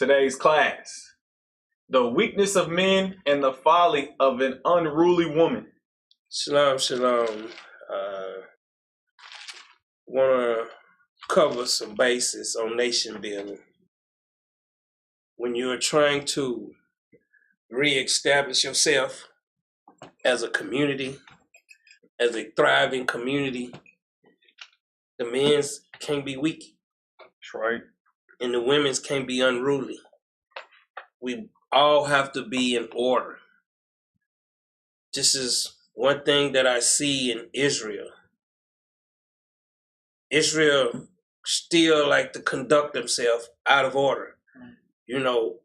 today's class. The weakness of men and the folly of an unruly woman. Shalom, shalom. Want to cover some bases on nation building. When you're trying to reestablish yourself as a community, as a thriving community, the men's can't be weak. That's right. And the women's can't be unruly. We all have to be in order. This is one thing that I see in Israel. Israel still like to conduct themselves out of order. You know,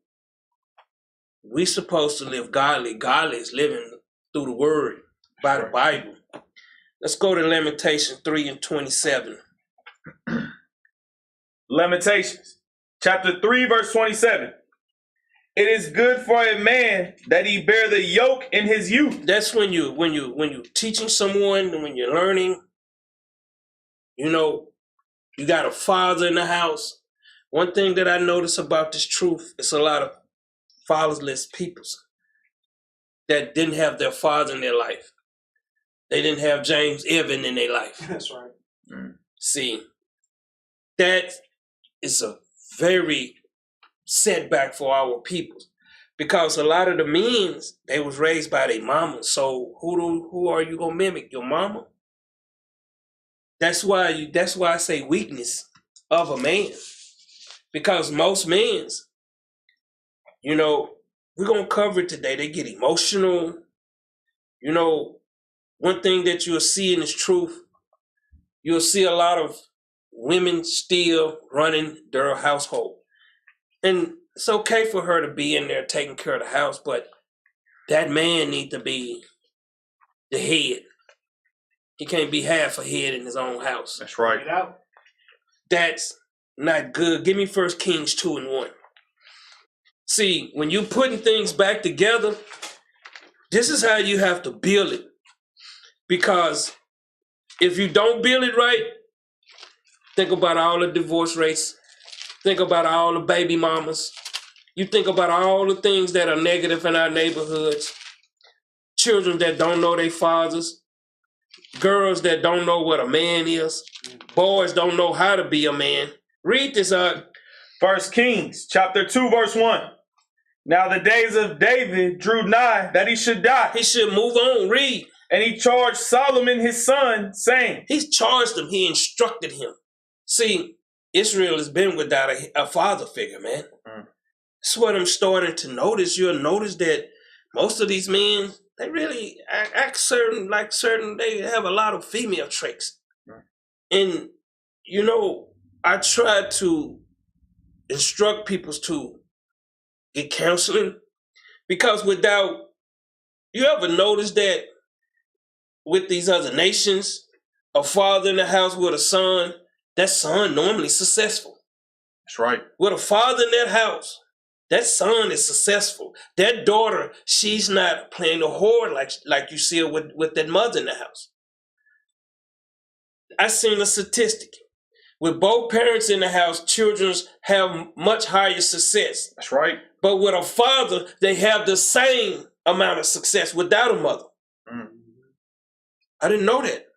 we supposed to live godly. Godly is living through the word, by the Bible. Let's go to Lamentations 3:27. Lamentations, chapter 3, verse 27. It is good for a man that he bear the yoke in his youth. That's when you teaching someone, when you're learning, you know, you got a father in the house. One thing that I notice about this truth is a lot of fatherless peoples that didn't have their father in their life. They didn't have James Evan in their life. That's right. See, that is a very setback for our people, because a lot of the men, they was raised by their mama. So who are you gonna mimic? Your mama? That's why I say weakness of a man, because most men, you know, we're gonna cover it today. They get emotional. You know, one thing that you'll see in this truth, you'll see a lot of women still running their household. And it's okay for her to be in there taking care of the house, but that man needs to be the head. He can't be half a head in his own house. That's right. That's not good. Give me 1 Kings 2:1. See, when you're putting things back together, this is how you have to build it. Because if you don't build it right, think about all the divorce rates. Think about all the baby mamas. You think about all the things that are negative in our neighborhoods. Children that don't know their fathers. Girls that don't know what a man is. Boys don't know how to be a man. Read this out. 1 Kings, chapter 2, verse 1. Now the days of David drew nigh that he should die. He should move on. Read. And he charged Solomon his son, saying. He charged him. He instructed him. See, Israel has been without a father figure, man. That's what I'm starting to notice. You'll notice that most of these men, they really act certain, they have a lot of female traits. And, you know, I try to instruct people to get counseling, because you ever notice that with these other nations, a father in the house with a son, that son normally successful. That's right. With a father in that house, that son is successful. That daughter, she's not playing a whore like you see her with that mother in the house. I seen a statistic. With both parents in the house, children have much higher success. That's right. But with a father, they have the same amount of success without a mother. I didn't know that,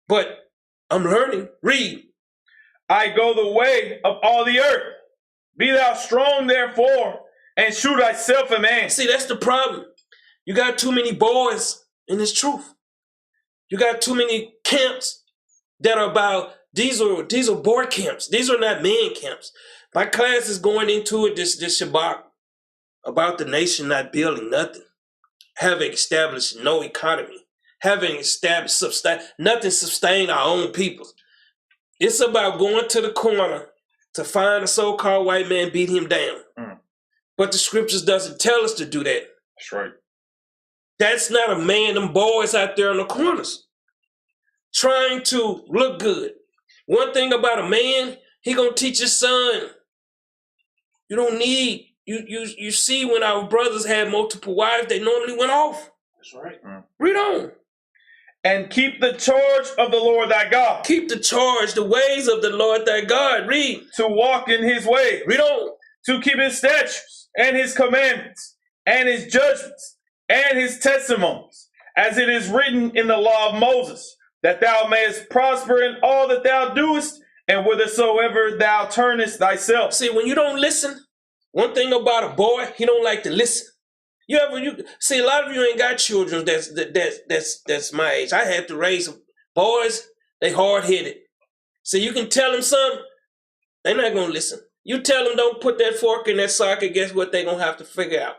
but I'm learning. Read. I go the way of all the earth. Be thou strong, therefore, and shew thyself a man. See, that's the problem. You got too many boys in this truth. You got too many camps that are about, these are boy camps. These are not man camps. My class is going into it this Shabbat about the nation not building nothing, having established no economy, having established nothing sustain our own people. It's about going to the corner to find a so-called white man, beat him down. But the scriptures doesn't tell us to do that. That's right. That's not a man, them boys out there in the corners trying to look good. One thing about a man, he gonna teach his son. You don't need, you see when our brothers had multiple wives, they normally went off. That's right. Read on. And keep the charge of the Lord thy God. Keep the charge, the ways of the Lord thy God. Read. To walk in his ways. Read on. to keep his statutes and his commandments and his judgments and his testimonies, as it is written in the law of Moses, that thou mayest prosper in all that thou doest, and whithersoever thou turnest thyself. See, when you don't listen, one thing about a boy, he don't like to listen. You see, a lot of you ain't got children that's my age. I had to raise boys. They hard-headed. So you can tell them something, they're not gonna listen. You tell them don't put that fork in that socket, guess what they're gonna have to figure out?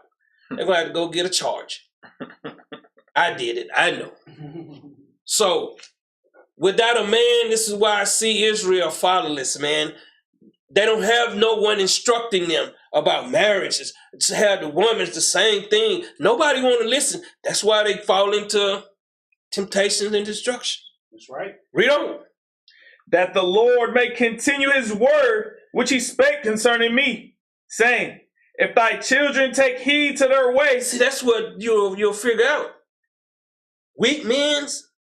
They're gonna have to go get a charge. I did it, I know. So, without a man, this is why I see Israel fatherless, man. They don't have no one instructing them about marriages. To have the woman's the same thing. Nobody want to listen. That's why they fall into temptations and destruction. That's right. Read on. That the Lord may continue his word, which he spake concerning me, saying, if thy children take heed to their ways. See, that's what you'll figure out. Weak men,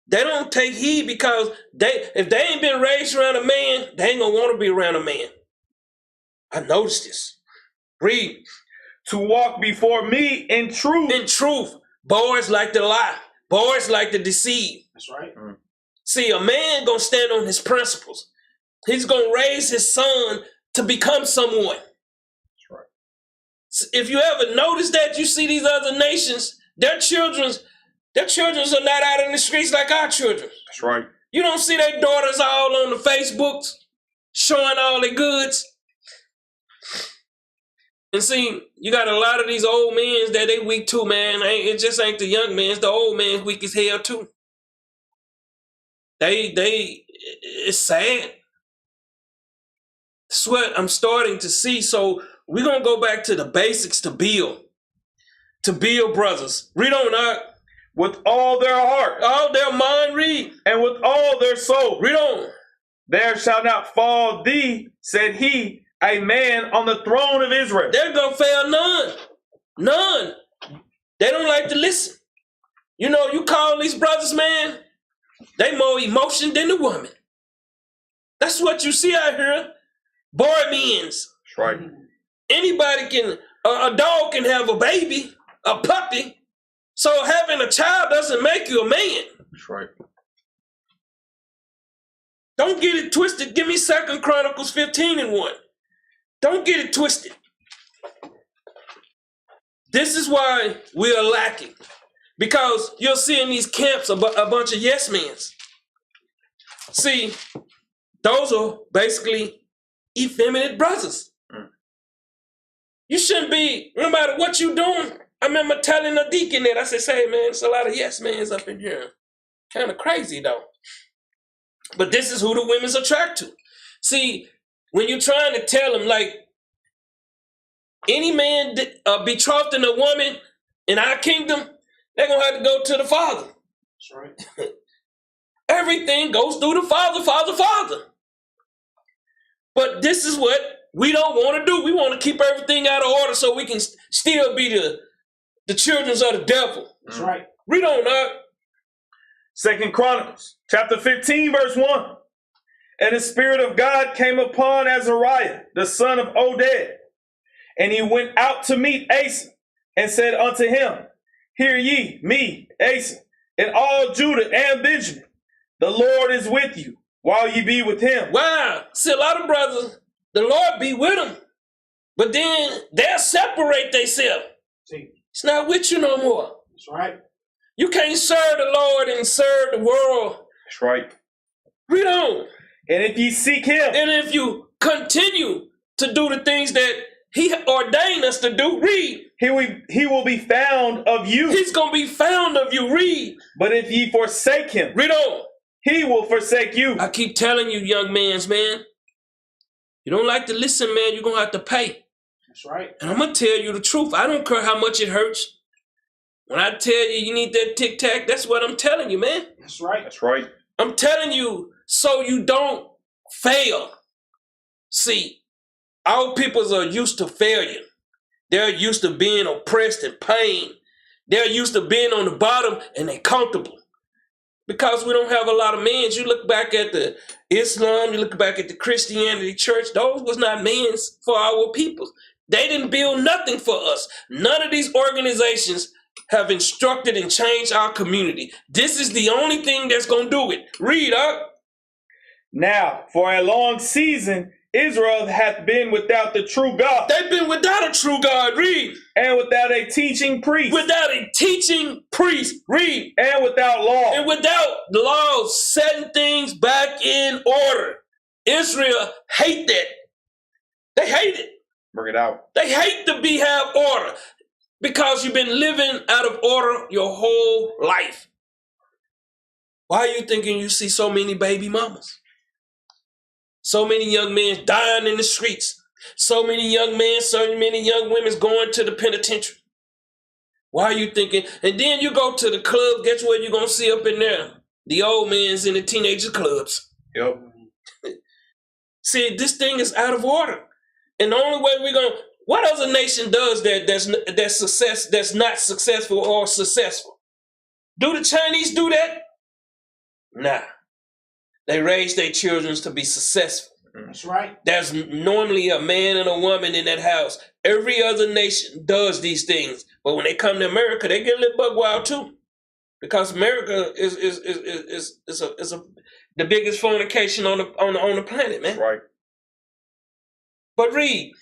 they don't take heed because if they ain't been raised around a man, they ain't gonna want to be around a man. I noticed this. Read. To walk before me in truth. In truth. Boys like to lie. Boys like to deceive. That's right. See, a man gonna stand on his principles. He's gonna raise his son to become someone. That's right. If you ever notice that, you see these other nations, their children's are not out in the streets like our children. That's right. You don't see their daughters all on the Facebooks showing all their goods. And see, you got a lot of these old men that they weak too, man. It just ain't the young men. The old man's weak as hell too. It's sad. That's what I'm starting to see. So we're going to go back to the basics to build. To build, brothers. Read on up. With all their heart. All their mind, read. And with all their soul. Read on. There shall not fall thee, said he, a man on the throne of Israel. They're going to fail none. None. They don't like to listen. You know, you call these brothers, man, they more emotion than the woman. That's what you see out here. Boy men's. That's right. Anybody can, a dog can have a baby, a puppy. So having a child doesn't make you a man. That's right. Don't get it twisted. Give me 2 Chronicles 15:1. Don't get it twisted. This is why we are lacking. Because you'll see in these camps a bunch of yes men. See, those are basically effeminate brothers. You shouldn't be, no matter what you're doing. I remember telling a deacon that, I said, hey man, it's a lot of yes mans up in here. Kind of crazy though. But this is who the women's attract to. See, when you're trying to tell them, like, any man betrothed in a woman in our kingdom, they're going to have to go to the Father. That's right. Everything goes through the Father. But this is what we don't want to do. We want to keep everything out of order so we can still be the children of the devil. That's right. Read on up. 2 Chronicles, chapter 15, verse 1. And the Spirit of God came upon Azariah, the son of Oded. And he went out to meet Asa, and said unto him, hear ye me, Asa, and all Judah and Benjamin. The Lord is with you, while ye be with him. Wow. See, a lot of brothers, the Lord be with them. But then they'll separate themselves. See, it's not with you no more. that's right. You can't serve the Lord and serve the world. That's right. Read on. And if ye seek him. And if you continue to do the things that he ordained us to do, read. He will be found of you. He's going to be found of you, read. But if ye forsake him. Read on. He will forsake you. I keep telling you, young mans, man. You don't like to listen, man, you're going to have to pay. That's right. And I'm going to tell you the truth. I don't care how much it hurts. When I tell you you need that tic-tac, that's what I'm telling you, man. That's right. That's right. I'm telling you so you don't fail. See, our peoples are used to failure. They're used to being oppressed and pain. They're used to being on the bottom and they're comfortable. Because we don't have a lot of men. You look back at the Islam, you look back at the Christianity church, those was not men for our people. They didn't build nothing for us. None of these organizations have instructed and changed our community. This is the only thing that's going to do it. Read up. Now, for a long season, Israel hath been without the true God. They've been without a true God. Read. And without a teaching priest. Without a teaching priest. Read. And without law. And without laws setting things back in order. Israel hate that. They hate it. Bring it out. They hate to have order because you've been living out of order your whole life. Why are you thinking you see so many baby mamas? So many young men dying in the streets. So many young men, so many young women going to the penitentiary. Why are you thinking? And then you go to the club, guess what you're going to see up in there? The old men's in the teenager clubs. Yep. See, this thing is out of order. And the only way we're going to, what other nation does that's not successful or successful? Do the Chinese do that? Nah. They raise their children to be successful. That's right. There's normally a man and a woman in that house. Every other nation does these things. But when they come to America, they get a little bug wild too. Because America is the biggest fornication on the planet, man. Right. But read.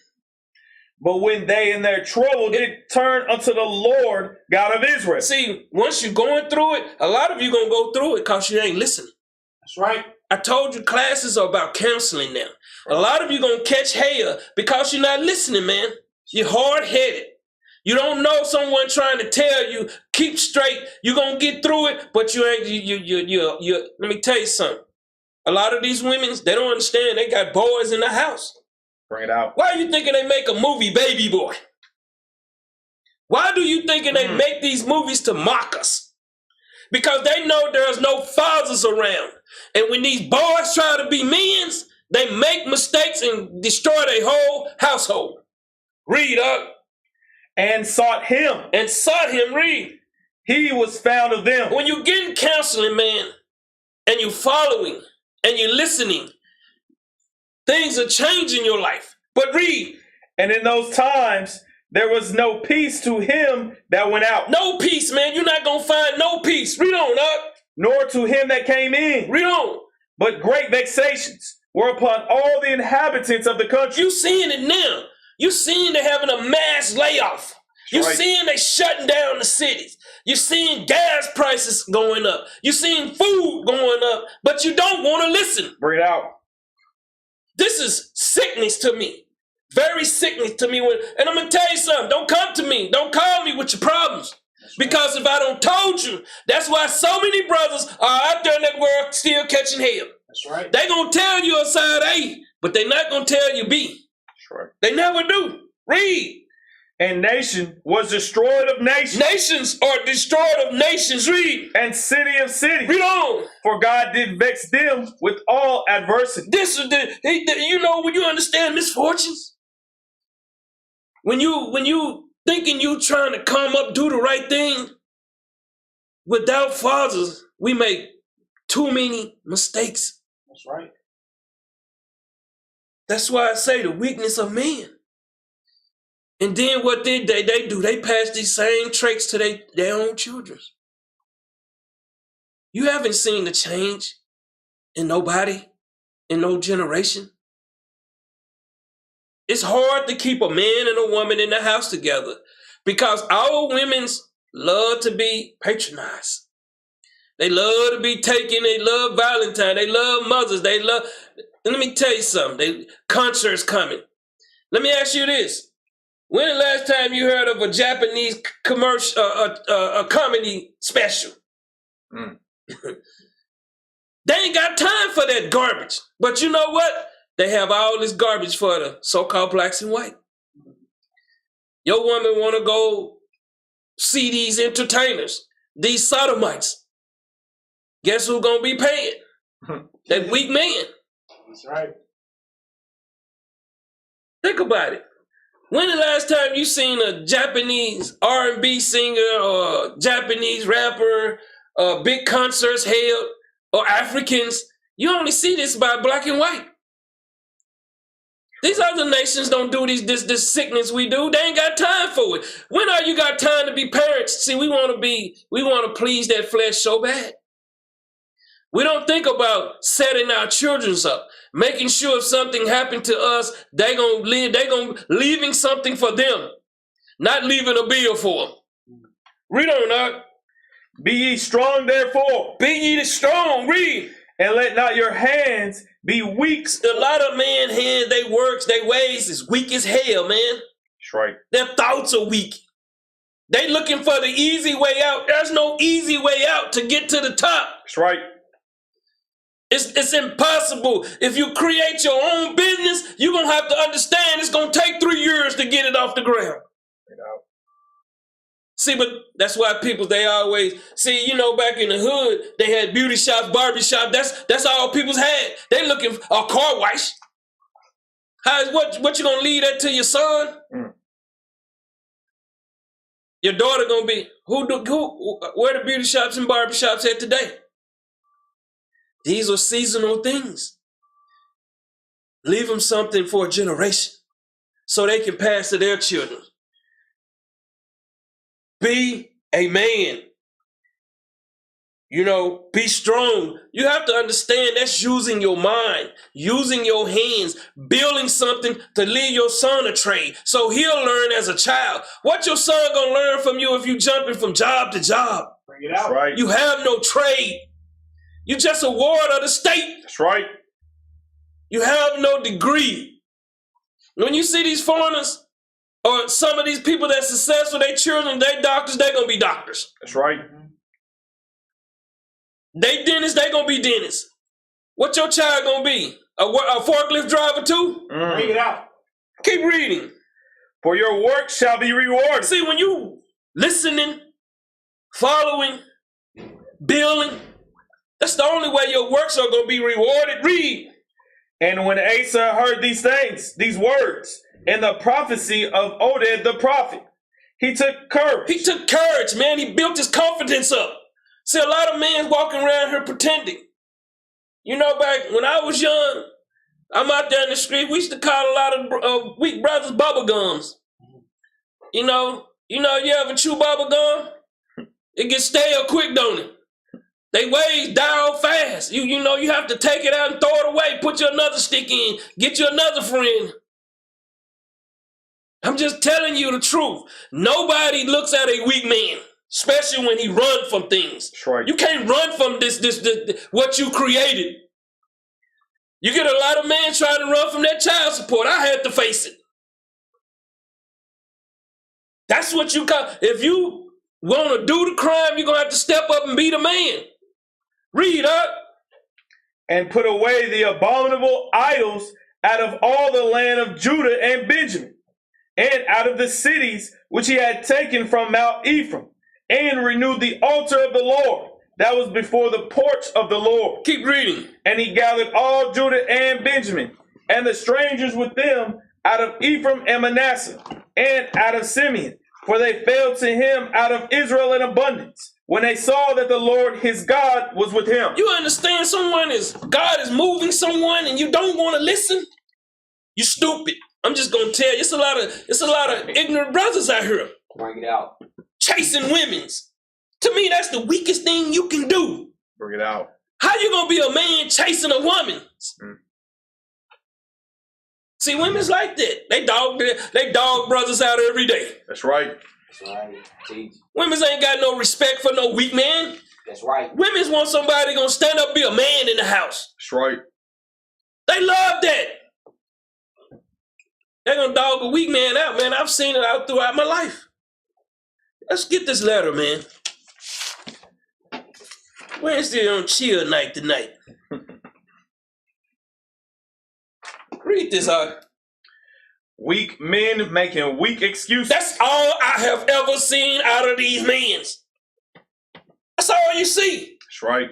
But when they in their trouble did turn unto the Lord God of Israel. See, once you're going through it, a lot of you going to go through it because you ain't listening. That's right. I told you classes are about counseling now. A lot of you going to catch hell because you're not listening, man. You're hard-headed. You don't know someone trying to tell you, keep straight. You're going to get through it, but you ain't, let me tell you something. A lot of these women, they don't understand. They got boys in the house. Bring it out. Why are you thinking they make a movie, Baby Boy? Why do you thinking they make these movies to mock us? Because they know there's no fathers around. And when these boys try to be men's, they make mistakes and destroy their whole household. Read up. And sought him. And sought him, read. He was found of them. When you're getting counseling, man, and you're following, and you're listening, things are changing your life. But read. And in those times, there was no peace to him that went out. No peace, man. You're not going to find no peace. Read on up. Nor to him that came in. Read on. But great vexations were upon all the inhabitants of the country. You seeing it now. You seeing they having a mass layoff. You seeing they shutting down the cities. You seeing gas prices going up. You seeing food going up. But you don't want to listen. Bring it out. This is sickness to me. Very sickness to me. And I'm going to tell you something. Don't come to me. Don't call me with your problems. Because if I don't told you, that's why so many brothers are out there in that world still catching hell. That's right. They going to tell you a side A, but they not going to tell you B. Sure. They never do. Read. And nation was destroyed of nations. Nations are destroyed of nations. Read. And city of cities. Read on. For God did vex them with all adversity. This is when you understand misfortunes, when you thinking you trying to come up, do the right thing, without fathers, we make too many mistakes. That's right. That's why I say the weakness of men. And then what did they do? They pass these same traits to their own children. You haven't seen the change in nobody, in no generation. It's hard to keep a man and a woman in the house together because our women's love to be patronized. They love to be taken. They love Valentine. They love mothers. They love. And let me tell you something. Concerts coming. Let me ask you this. When the last time you heard of a Japanese commercial, a comedy special? They ain't got time for that garbage. But you know what? They have all this garbage for the so-called blacks and white. Your woman want to go see these entertainers, these sodomites. Guess who's going to be paying? That weak man. That's right. Think about it. When the last time you seen a Japanese R&B singer or Japanese rapper, big concerts held, or Africans? You only see this by black and white. These other nations don't do this sickness we do. They ain't got time for it. When are you got time to be parents? See, we want to please that flesh so bad. We don't think about setting our children up, making sure if something happened to us, leaving something for them, not leaving a bill for them. Read on up. Be ye strong, therefore. Be ye strong. Read. And let not your hands be weak. A lot of men hands, they works, they ways is weak as hell, man. That's right. Their thoughts are weak. They looking for the easy way out. There's no easy way out to get to the top. That's right. It's impossible. If you create your own business, you're going to have to understand it's going to take 3 years to get it off the ground. See, but that's why people, they always, see, you know, back in the hood, they had beauty shops, barber shops. That's all people's had. They looking for a car wash. What you gonna leave that to your son? Your daughter gonna be, where the beauty shops and barber shops at today? These are seasonal things. Leave them something for a generation so they can pass to their children. Be a man. You know, be strong. You have to understand that's using your mind, using your hands, building something to leave your son a trade so he'll learn as a child. What your son gonna learn from you if you jumping from job to job? Bring it out. That's right. You have no trade. You just a ward of the state. That's right. You have no degree. When you see these foreigners, or some of these people that's successful, they children, they doctors, they gonna be doctors. That's right. They dentists, they gonna be dentists. What your child gonna be? A forklift driver too? Bring it out. Keep reading. For your work shall be rewarded. See, when you listening, following, building, that's the only way your works are gonna be rewarded. Read. And when Asa heard these things, these words, in the prophecy of Oded the prophet, he took courage. He took courage, man. He built his confidence up. See, a lot of men walking around here pretending. You know, back when I was young, I'm out there in the street, we used to call a lot of weak brothers bubble gums. You know, you ever chew bubble gum? It gets stale quick, don't it? They waves die fast. You know, you have to take it out and throw it away, put you another stick in, get you another friend. I'm just telling you the truth. Nobody looks at a weak man, especially when he runs from things. That's right. You can't run from this what you created. You get a lot of men trying to run from that child support. I had to face it. That's what you got. If you want to do the crime, you're going to have to step up and be the man. Read up. And put away the abominable idols out of all the land of Judah and Benjamin, and out of the cities which he had taken from Mount Ephraim, and renewed the altar of the Lord that was before the porch of the Lord. Keep reading. And he gathered all Judah and Benjamin, and the strangers with them out of Ephraim and Manasseh, and out of Simeon, for they fell to him out of Israel in abundance, when they saw that the Lord his God was with him. You understand God is moving someone and you don't want to listen? You stupid. I'm just gonna tell you, it's a lot of ignorant brothers out here. Bring it out. Chasing women's. To me, that's the weakest thing you can do. Bring it out. How you gonna be a man chasing a woman? See, women's like that. They dog brothers out every day. That's right. That's right. Teach. Women's ain't got no respect for no weak man. That's right. Women's want somebody gonna stand up, be a man in the house. That's right. They love that. They're gonna dog a weak man out, man. I've seen it out throughout my life. Let's get this letter, man. Wednesday on chill night tonight. Read this out. Weak men making weak excuses. That's all I have ever seen out of these men. That's all you see. That's right.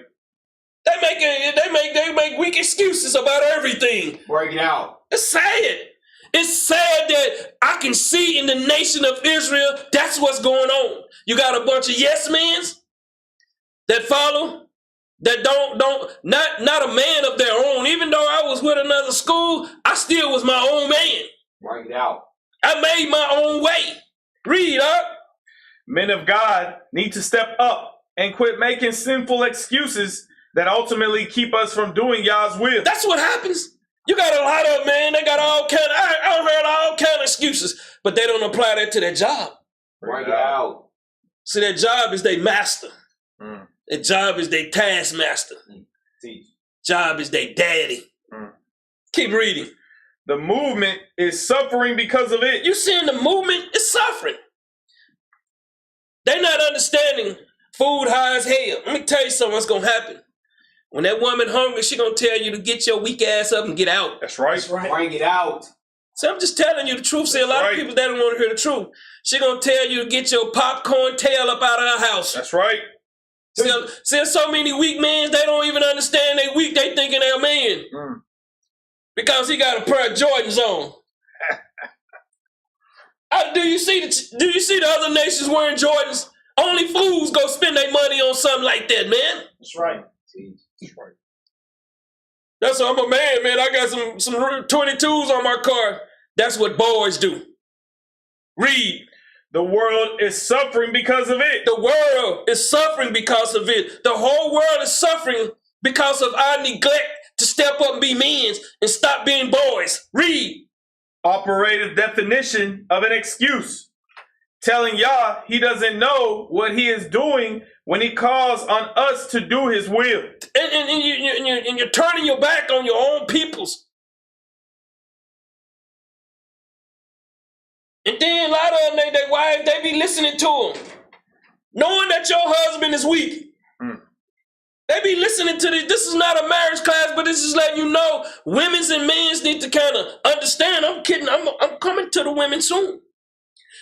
They make weak excuses about everything. Bring it out. It's sad. It's sad that I can see in the nation of Israel, that's what's going on. You got a bunch of yes men that follow that not a man of their own. Even though I was with another school, I still was my own man. Bring it out. I made my own way. Read up. Men of God need to step up and quit making sinful excuses that ultimately keep us from doing Yah's will. That's what happens. You got a lot of men, they got all kind of, I heard all kind of excuses, but they don't apply that to their job. Bring it out. See, their job is their master. Mm. Their job is their taskmaster. Teach. Job is their daddy. Keep reading. The movement is suffering because of it. You seeing the movement is suffering. They're not understanding food high as hell. Let me tell you something what's going to happen. When that woman hungry, she going to tell you to get your weak ass up and get out. That's right. Bring it out. See, I'm just telling you the truth. See, a lot of people, they don't want to hear the truth. She going to tell you to get your popcorn tail up out of her house. That's right. See, so many weak men, they don't even understand they weak. They thinking they're a man. Because he got a pair of Jordans on. Do you see the other nations wearing Jordans? Only fools go spend their money on something like that, man. That's right. That's right. That's what I'm a man. I got some 22s on my car. That's what boys do. Read. The world is suffering because of it. The world is suffering because of it. The whole world is suffering because of our neglect to step up and be men and stop being boys. Read. Operative definition of an excuse. Telling Yah he doesn't know what he is doing when he calls on us to do his will. And you're turning your back on your own peoples. And then a lot of them, their wives, they be listening to them. Knowing that your husband is weak. They be listening to this. This is not a marriage class, but this is letting you know women's and men's need to kind of understand. I'm kidding. I'm coming to the women soon.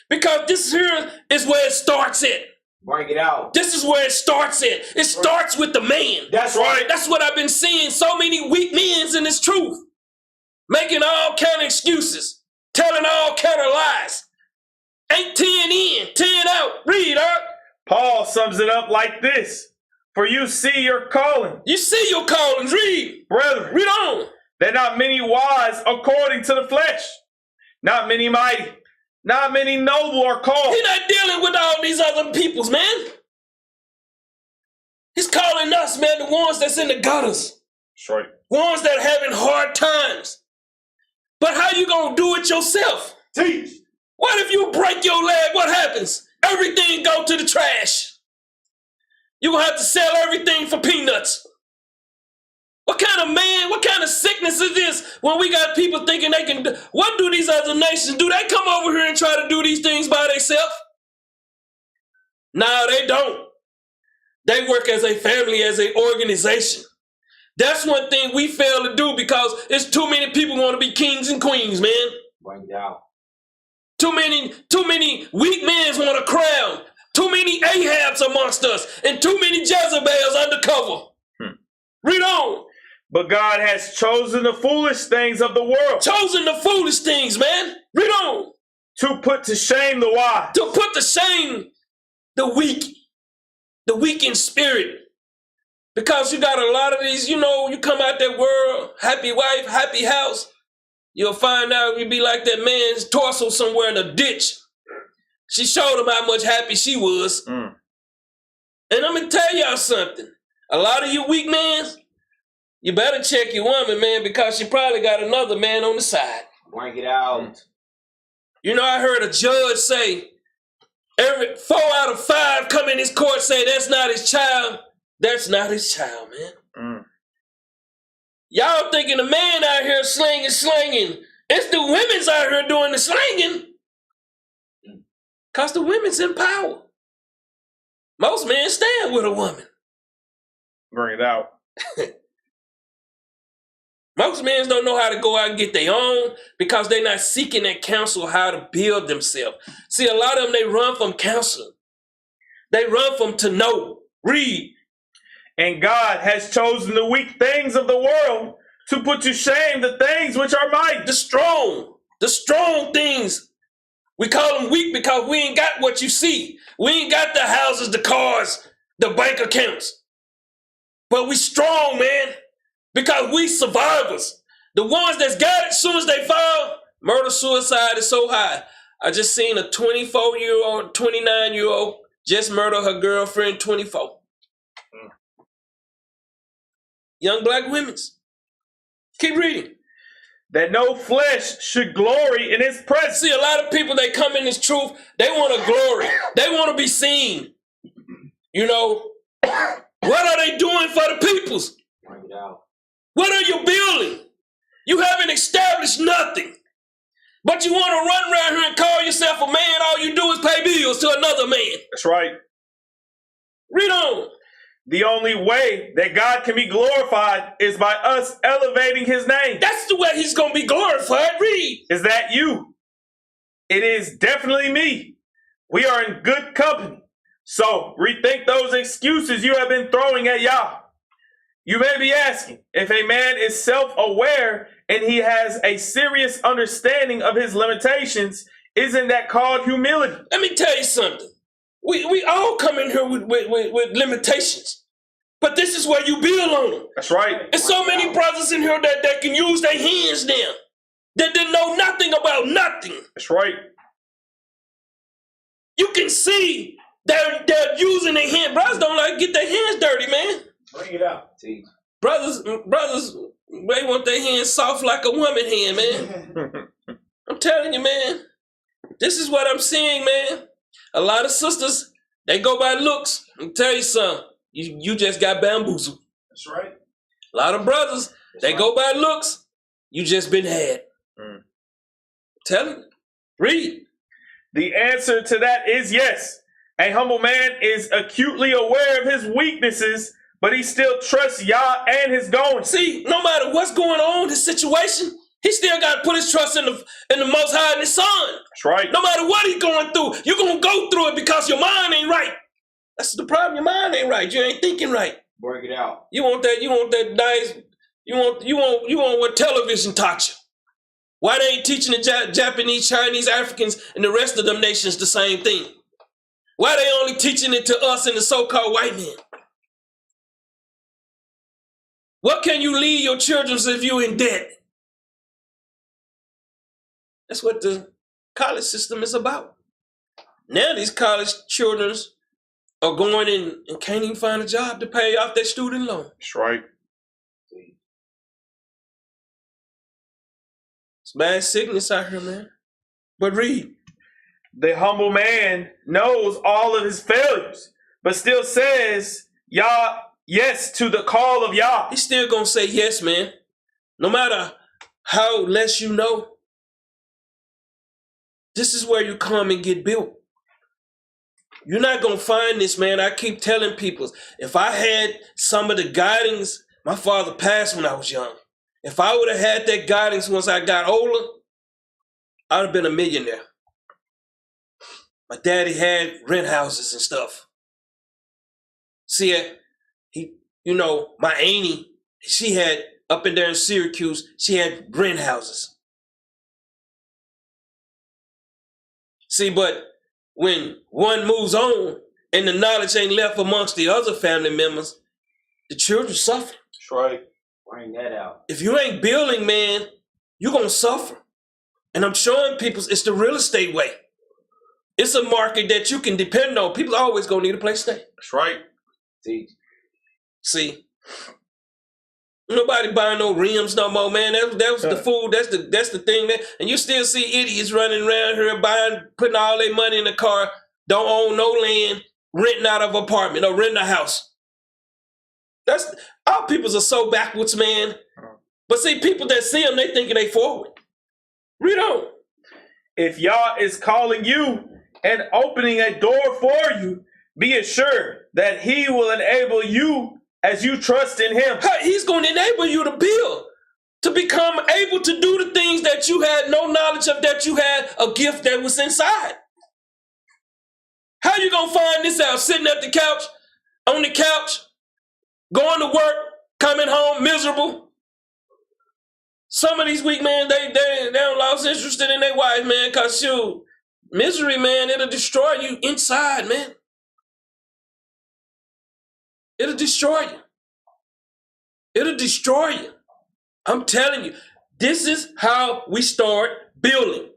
Because this here is where it starts at. Bring it out. This is where it starts at. It starts with the man. That's right. That's what I've been seeing. So many weak men in this truth. Making all kind of excuses. Telling all kind of lies. Ain't 10 in, 10 out. Read, huh? Paul sums it up like this. For you see your calling. You see your callings. Read. Brethren, Read on. there are not many wise according to the flesh. Not many mighty. Not many noble are called. He's not dealing with all these other peoples, man. He's calling us, man, the ones that's in the gutters. That's right. Ones that are having hard times. But how you gonna do it yourself? Teach. What if you break your leg? What happens? Everything go to the trash. You're gonna have to sell everything for peanuts. What kind of man, what kind of sickness is this when we got people thinking they can do? What do these other nations do? They come over here and try to do these things by themselves? No, they don't. They work as a family, as an organization. That's one thing we fail to do because it's too many people want to be kings and queens, man. Bring it out. Too many weak men want a crown. Too many Ahabs amongst us and too many Jezebels undercover. Read on. But God has chosen the foolish things of the world. Chosen the foolish things, man. Read on. To put to shame the wise. To put to shame the weak in spirit. Because you got a lot of these, you come out that world, happy wife, happy house. You'll find out you'll be like that man's torso somewhere in a ditch. She showed him how much happy she was. And I'm going to tell y'all something. A lot of you weak men, you better check your woman, man, because she probably got another man on the side. Bring it out. I heard a judge say, every 4 out of 5 come in his court say that's not his child. That's not his child, man. Y'all thinking the man out here slanging. It's the women's out here doing the slanging. Because the women's in power. Most men stand with a woman. Bring it out. Most men don't know how to go out and get their own because they're not seeking that counsel how to build themselves. See, a lot of them, they run from counsel. They run from to know. Read. And God has chosen the weak things of the world to put to shame the things which are mighty. The strong things. We call them weak because we ain't got what you see. We ain't got the houses, the cars, the bank accounts. But we strong, man, because we survivors. The ones that's got it, as soon as they fall, murder-suicide is so high. I just seen a 24-year-old, 29-year-old just murder her girlfriend, 24. Young black women's. Keep reading. That no flesh should glory in his presence. See, a lot of people, they come in this truth, they want to glory. They want to be seen. You know, what are they doing for the peoples? Bring it out. What are you building? You haven't established nothing. But you want to run around here and call yourself a man, all you do is pay bills to another man. That's right. Read on. The only way that God can be glorified is by us elevating his name. That's the way he's going to be glorified. Read. Is that you? It is definitely me. We are in good company. So rethink those excuses you have been throwing at Yah. You may be asking, if a man is self-aware and he has a serious understanding of his limitations, isn't that called humility? Let me tell you something. We all come in here with limitations. But this is where you build on them. That's right. There's so many brothers in here that can use their hands now. That didn't know nothing about nothing. That's right. You can see they're using their hands. Brothers don't like to get their hands dirty, man. Bring it out. Teach. Brothers, they want their hands soft like a woman hand, man. I'm telling you, man. This is what I'm seeing, man. A lot of sisters, they go by looks. I'll tell you something. You just got bamboozled. That's right. A lot of brothers, they go by looks. You just been had. Tell him. Read. The answer to that is yes. A humble man is acutely aware of his weaknesses, but he still trusts Yah and his going. See, no matter what's going on in his situation, he still got to put his trust in the Most High and his Son. That's right. No matter what he's going through, you're going to go through it because your mind ain't right. That's the problem. Your mind ain't right. You ain't thinking right. Bring it out. You want that nice, you want what television taught you. Why they ain't teaching the Japanese, Chinese, Africans, and the rest of them nations the same thing? Why they only teaching it to us and the so-called white men? What can you leave your children if you in debt? That's what the college system is about. Now these college children are going in and can't even find a job to pay off their student loan. That's right. It's bad sickness out here, man. But read. The humble man knows all of his failures, but still says Yah yes to the call of Yah. He's still gonna say yes, man. No matter how less you know. This is where you come and get built. You're not gonna find this, man. I keep telling people, if I had some of the guidance, my father passed when I was young. If I would have had that guidance once I got older, I'd have been a millionaire. My daddy had rent houses and stuff. See, my auntie, she had, up in there in Syracuse, she had rent houses. See, but when one moves on and the knowledge ain't left amongst the other family members, the children suffer. That's right. Bring that out. If you ain't building, man, you're going to suffer. And I'm showing people it's the real estate way. It's a market that you can depend on. People are always going to need a place to stay. That's right. Teach. See, nobody buying no rims no more, man. That was the food. That's the thing, man. And you still see idiots running around here putting all their money in the car, don't own no land, renting out of an apartment or renting a house. Our peoples are so backwards, man. But see, people that see them, they thinking they forward. Read on. If Yah is calling you and opening a door for you, be assured that he will enable you as you trust in him. He's going to enable you to build, to become able to do the things that you had no knowledge of, that you had a gift that was inside. How you going to find this out? Sitting at the couch, on the couch, going to work, coming home miserable. Some of these weak men, they don't lost interest in their wife, man, because shoot, misery, man, it'll destroy you inside, man. It'll destroy you. It'll destroy you. I'm telling you, this is how we start building.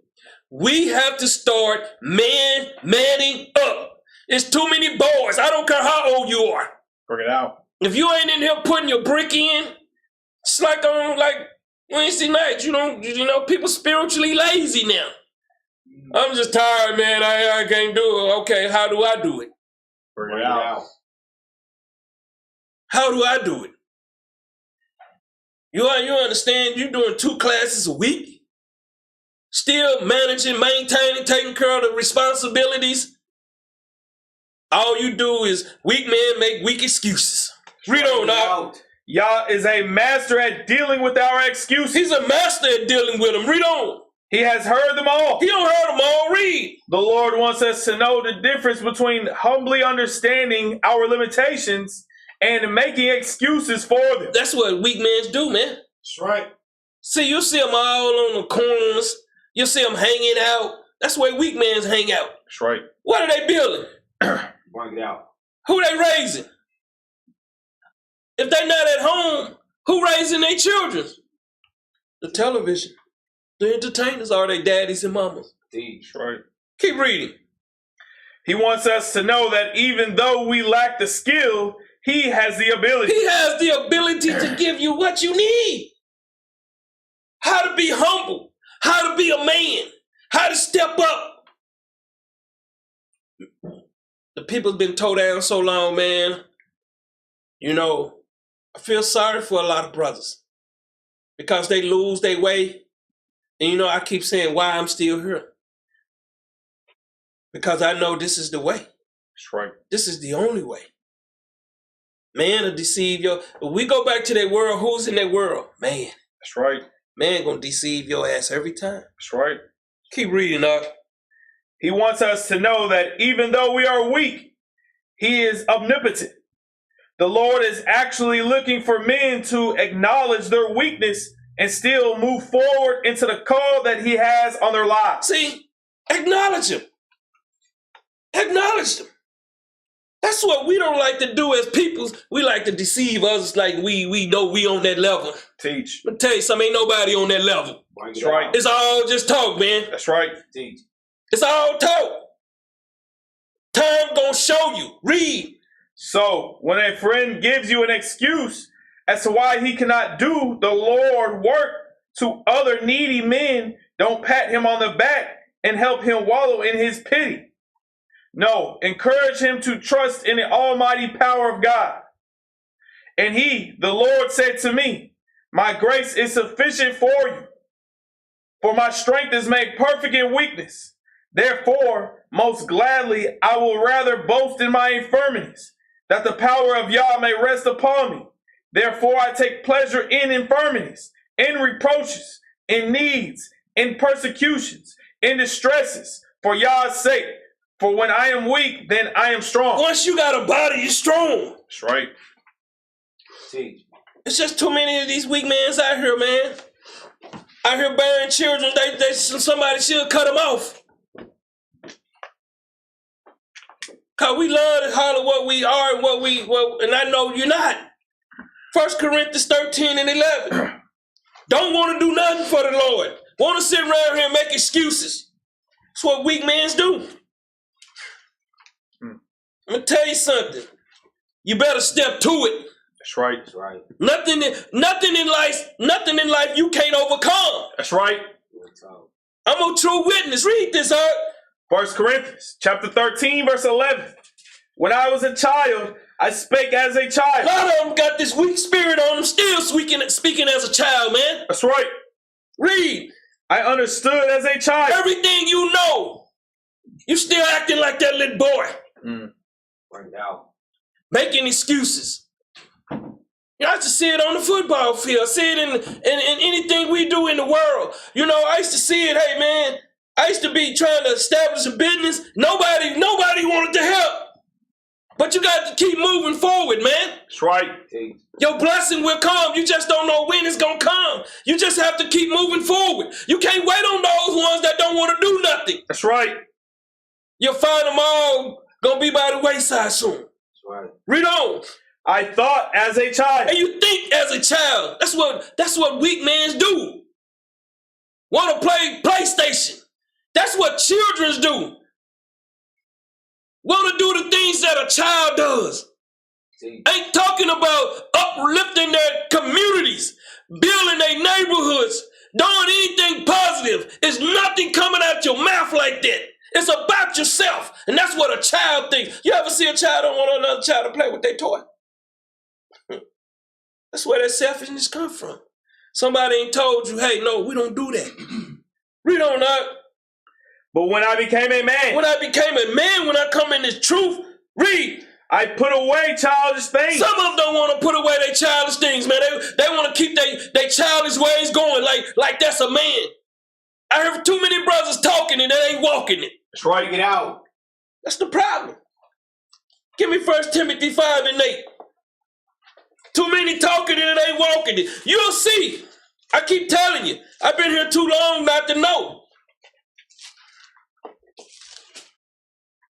We have to start manning up. It's too many boys. I don't care how old you are. Bring it out. If you ain't in here putting your brick in, it's like on Wednesday night. You know, people spiritually lazy now. I'm just tired, man. I can't do it. Okay, how do I do it? Bring it out. How do I do it? You understand? You're doing 2 classes a week, still managing, maintaining, taking care of the responsibilities. All you do is weak men make weak excuses. Read on now. Yah is a master at dealing with our excuses. He's a master at dealing with them. Read on. He has heard them all. He don't heard them all. Read. The Lord wants us to know the difference between humbly understanding our limitations and making excuses for them. That's what weak men do, man. That's right. See, you see them all on the corners. You see them hanging out. That's where weak men hang out. That's right. What are they building? Bring it out. Who they raising? If they not at home, who raising their children? The television. The entertainers are their daddies and mamas. Teach. Right. Keep reading. He wants us to know that even though we lack the skill, he has the ability. He has the ability to give you what you need. How to be humble. How to be a man. How to step up. The people's been towed down so long, man. You know, I feel sorry for a lot of brothers because they lose their way. And you know, I keep saying why I'm still here. Because I know this is the way. That's right. This is the only way. Man will deceive you. If we go back to that world, who's in that world? Man. That's right. Man gonna deceive your ass every time. That's right. Keep reading up. He wants us to know that even though we are weak, he is omnipotent. The Lord is actually looking for men to acknowledge their weakness and still move forward into the call that he has on their lives. See, acknowledge him. Acknowledge them. That's what we don't like to do as people. We like to deceive others like we know we on that level. Teach. Let me tell you something, ain't nobody on that level. That's right. It's all just talk, man. That's right. Teach. It's all talk. Time gonna show you. Read. So, when a friend gives you an excuse as to why he cannot do the Lord work to other needy men, don't pat him on the back and help him wallow in his pity. No, encourage him to trust in the almighty power of God. And he, the Lord, said to me, my grace is sufficient for you, for my strength is made perfect in weakness. Therefore, most gladly, I will rather boast in my infirmities, that the power of Yah may rest upon me. Therefore, I take pleasure in infirmities, in reproaches, in needs, in persecutions, in distresses, for Yah's sake. For when I am weak, then I am strong. Once you got a body, you're strong. That's right. Teach. It's just too many of these weak men out here, man. Out here bearing children, somebody should cut them off. Cause we love to holler what we are and and I know you're not. 1 Corinthians 13 and 11. Don't want to do nothing for the Lord. Want to sit around here and make excuses. That's what weak men do. I'm gonna tell you something. You better step to it. That's right. That's right. Nothing in life you can't overcome. That's right. I'm a true witness. Read this, Art. 1 Corinthians chapter 13, verse 11. When I was a child, I spake as a A child. lot of them got this weak spirit on them, still speaking as a child, man. That's right. Read. I understood as a child. Everything you know, you still acting like that little boy. Bring it out. Making excuses. You have to see it on the football field. See it in anything we do in the world. You know, I used to see it, hey, man. I used to be trying to establish a business. Nobody wanted to help. But you got to keep moving forward, man. That's right. Teach. Your blessing will come. You just don't know when it's going to come. You just have to keep moving forward. You can't wait on those ones that don't want to do nothing. That's right. You'll find them all going to be by the wayside soon. That's right. Read on. I thought as a child. And you think as a child. That's what weak men do. Want to play PlayStation. That's what children do. Want to do the things that a child does. Ain't talking about uplifting their communities, building their neighborhoods, doing anything positive. It's nothing coming out your mouth like that. It's about yourself. And that's what a child thinks. You ever see a child don't want another child to play with their toy? That's where that selfishness comes from. Somebody ain't told you, hey, no, we don't do that. Read on up. But when I became a man. When I come in this truth, read. I put away childish things. Some of them don't want to put away their childish things, man. They want to keep their childish ways going like that's a man. I heard too many brothers talking and they ain't walking it. That's right. Get out. That's the problem. Give me 1 Timothy 5 and 8. Too many talking and it ain't walking it. You'll see. I keep telling you. I've been here too long not to know.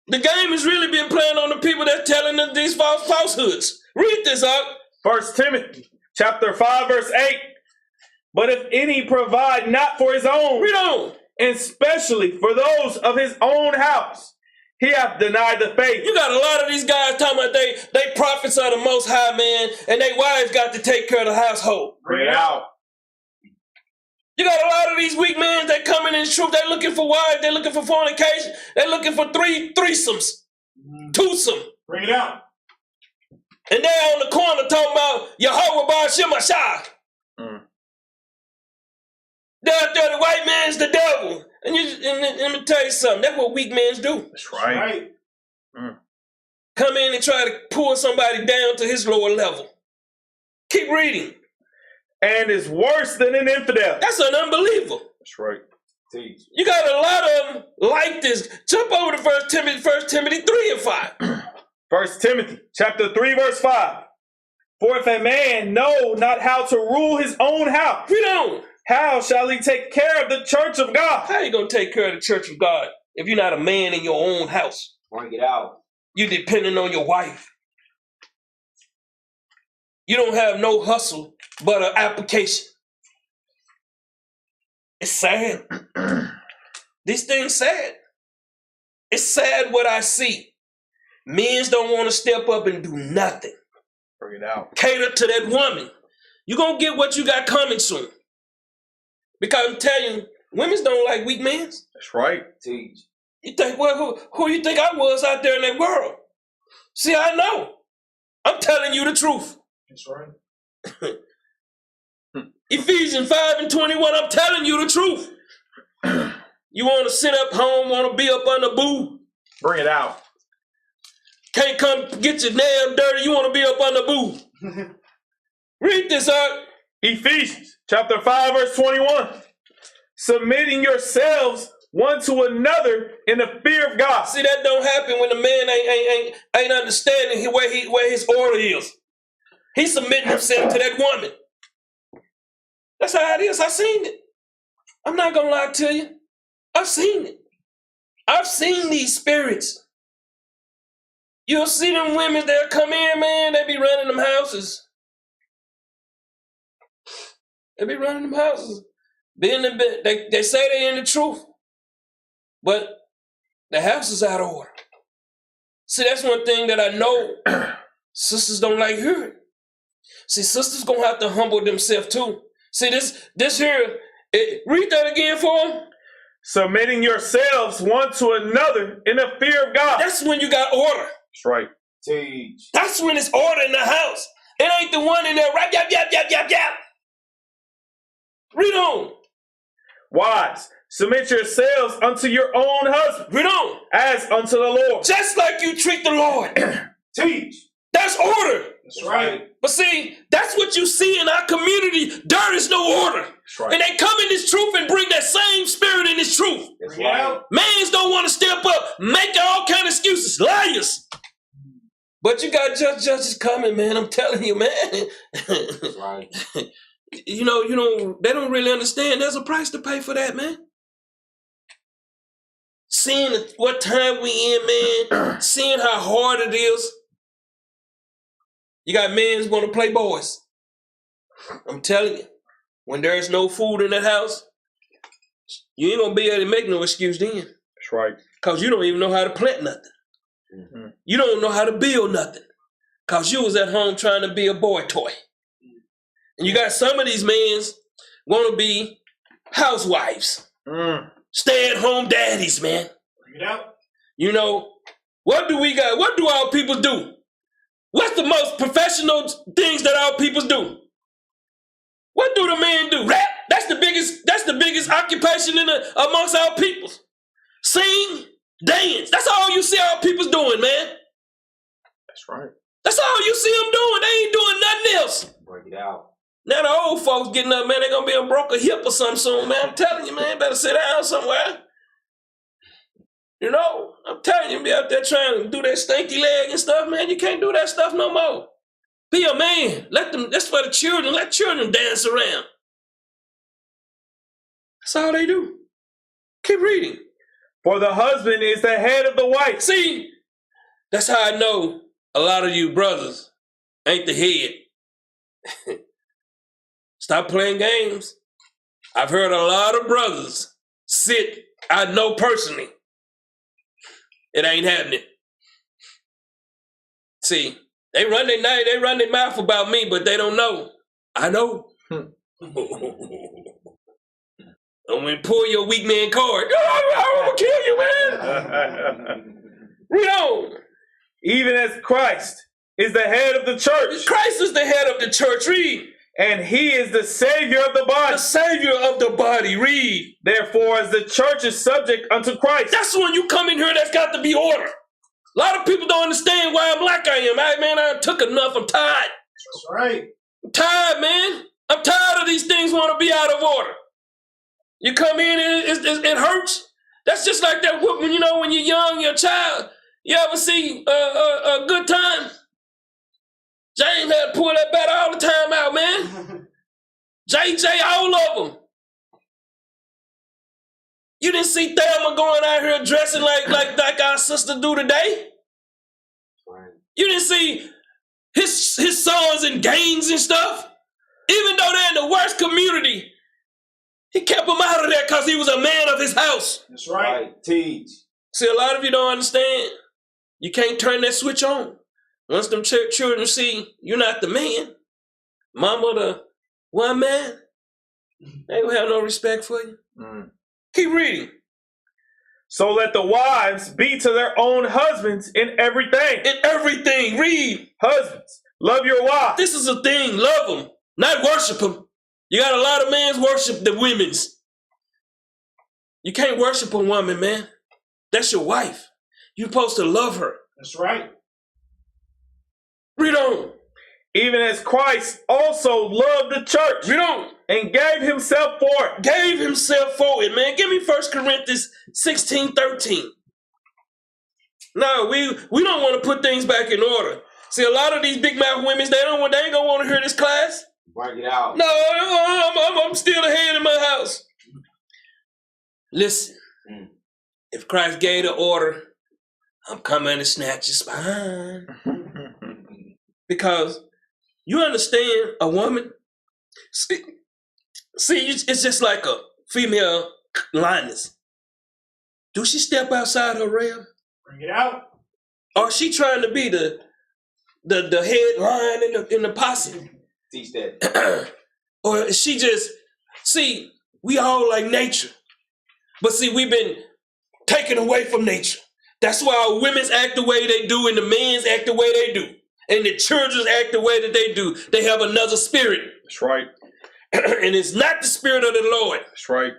The game has really been playing on the people that's telling them these falsehoods. Read this out. 1 Timothy chapter 5 verse 8. But if any provide not for his own. Read on. And especially for those of his own house, he hath denied the faith. You got a lot of these guys talking about they prophets are the Most High, man, and they wives got to take care of the household. Bring it out. You got a lot of these weak men that coming in the truth. They're looking for wives. They're looking for fornication. They're looking for threesomes, twosome. Bring it out. And they're on the corner talking about Yehovah Bar Shemashah. They're the white man's the devil. And let me tell you something. That's what weak men do. That's right. Come in and try to pull somebody down to his lower level. Keep reading. And is worse than an infidel. That's an unbeliever. That's right. Teach. You got a lot of them like this. Jump over to 1 Timothy 3 and 5. 1 Timothy chapter 3 verse 5. For if a man know not how to rule his own house, Read on. how shall he take care of the church of God? How you going to take care of the church of God if you're not a man in your own house? Bring it out. You're depending on your wife. You don't have no hustle but an application. It's sad. These things sad. It's sad what I see. Men don't want to step up and do nothing. Bring it out. Cater to that woman. You're going to get what you got coming soon. Because I'm telling you, women don't like weak men. That's right. Teach. You think, well, who you think I was out there in that world? See, I know. I'm telling you the truth. That's right. Ephesians 5 and 21, I'm telling you the truth. You want to sit up home, want to be up on the boo. Bring it out. Can't come get your nails dirty, you want to be up on the boo. Read this out. Ephesians chapter 5 verse 21. Submitting yourselves one to another in the fear of God. See, that don't happen when the man ain't understanding where his order is. He's submitting himself to that woman. That's how it is. I've seen it. I'm not going to lie to you. I've seen it. I've seen these spirits. You'll see them women, they'll come in, man, they be running them houses. They be running them houses. They say they're in the truth. But the house is out of order. See, that's one thing that I know sisters don't like hearing. See, sisters gonna have to humble themselves too. See, this here, read that again for them. Submitting yourselves one to another in the fear of God. That's when you got order. That's right. Teach. That's when it's order in the house. It ain't the one in there, right? Yap. Read on. Wives, submit yourselves unto your own husband. Read on. As unto the Lord. Just like you treat the Lord. Teach. That's order. That's right. But see, that's what you see in our community. There is no order. That's right. And they come in this truth and bring that same spirit in this truth. That's right. Mans don't want to step up, make all kind of excuses, liars. But you got judges coming, man. I'm telling you, man. That's right. You know, they don't really understand. There's a price to pay for that, man. Seeing what time we in, man. Seeing how hard it is. You got men who want to play boys. I'm telling you, when there's no food in that house, you ain't gonna be able to make no excuse then. That's right. Cause you don't even know how to plant nothing. Mm-hmm. You don't know how to build nothing. Cause you was at home trying to be a boy toy. And you got some of these men want to be housewives. Stay-at-home daddies, man. Bring it out. You know, what do we got? What do our people do? What's the most professional things that our people do? What do the men do? Rap. That's the biggest occupation amongst our people. Sing, dance. That's all you see our people's doing, man. That's right. That's all you see them doing. They ain't doing nothing else. Bring it out. Now the old folks getting up, man, they're gonna be a broke a hip or something soon, man. I'm telling you, man, better sit down somewhere. You know, I'm telling you, be out there trying to do that stanky leg and stuff, man. You can't do that stuff no more. Be a man. That's for the children. Let children dance around. That's all they do. Keep reading. For the husband is the head of the wife. See, that's how I know a lot of you brothers ain't the head. Stop playing games. I've heard a lot of brothers sit, I know personally. It ain't happening. See, they run their mouth about me, but they don't know. I know. I'm gonna pull your weak man card. I'm gonna kill you, man. Read on. Even as Christ is the head of the church. Christ is the head of the church. Read. And he is the savior of the body. The savior of the body. Read. Therefore, as the church is subject unto Christ. That's when you come in here, that's got to be order. A lot of people don't understand why I'm like I am. I took enough. I'm tired. That's right. I'm tired, man. I'm tired of these things want to be out of order. You come in and it hurts. That's just like that when when you're young, you're a child. You ever see a good time? James had to pull that bat all the time out, man. JJ, all of them. You didn't see Thelma going out here dressing like our sister do today. Right. You didn't see his sons in gangs and stuff. Even though they're in the worst community, he kept them out of there because he was a man of his house. That's right. Teach. See, a lot of you don't understand. You can't turn that switch on. Once them children see you're not the man, mama the one man, they will have no respect for you. Keep reading. So let the wives be to their own husbands in everything. In everything, read. Husbands, love your wives. This is a thing, love them, not worship them. You got a lot of men worship the women's. You can't worship a woman, man. That's your wife. You're supposed to love her. That's right. Read on. Even as Christ also loved the church. Read on. And gave himself for it. Gave himself for it, man. Give me 1 Corinthians 16:13. No, we don't want to put things back in order. See, a lot of these big mouth women, they ain't gonna want to hear this class. Bring it out. No, I'm still the head in my house. Listen, if Christ gave the order, I'm coming to snatch your spine. Because you understand a woman, see, it's just like a female lioness. Do she step outside her realm? Bring it out. Or is she trying to be the head lion in the posse? Teach that. Or is she just, see, we all like nature. But see, we've been taken away from nature. That's why our women's act the way they do and the men's act the way they do. And the children act the way that they do. They have another spirit. That's right. And it's not the spirit of the Lord. That's right.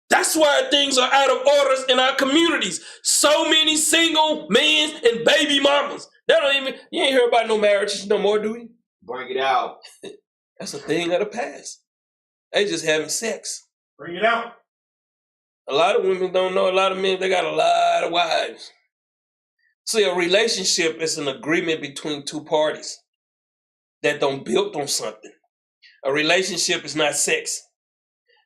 That's why things are out of order in our communities. So many single men and baby mamas. You ain't heard about no marriages no more, do you? Bring it out. That's a thing of the past. They just having sex. Bring it out. A lot of women don't know. A lot of men, they got a lot of wives. See, a relationship is an agreement between two parties that don't build on something. A relationship is not sex.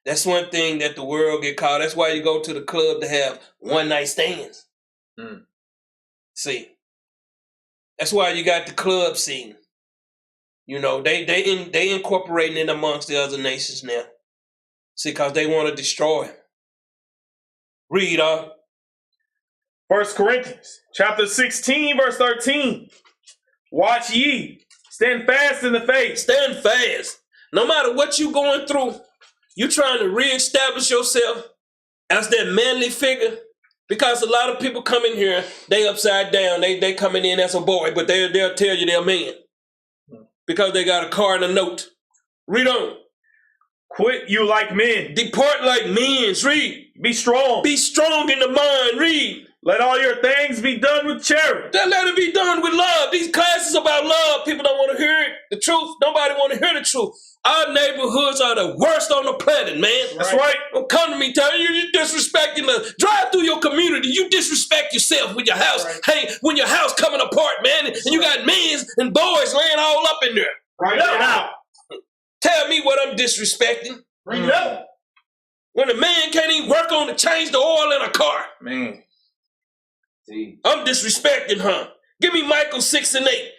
That's one thing that the world get caught. That's why you go to the club to have one night stands. See, That's why you got the club scene. You know, they incorporating it amongst the other nations now. See, because they want to destroy. Read on. 1 Corinthians chapter 16, verse 13. Watch ye, stand fast in the faith. Stand fast. No matter what you're going through, you're trying to reestablish yourself as that manly figure. Because a lot of people come in here, they upside down. They coming in as a boy, but they'll tell you they're a man. Because they got a car and a note. Read on. Quit you like men. Depart like men. Read. Be strong. Be strong in the mind. Read. Let all your things be done with charity. Let it be done with love. These classes about love, people don't want to hear it. The truth, nobody want to hear the truth. Our neighborhoods are the worst on the planet, man. That's right. Don't come to me telling you disrespecting the drive through your community. You disrespect yourself with your house. Right. Hey, when your house coming apart, man, and you got men and boys laying all up in there. Right now. Tell me what I'm disrespecting. Bring it up. When a man can't even work on to change the oil in a car. Man. See. I'm disrespecting her. Give me Michael 6 and 8.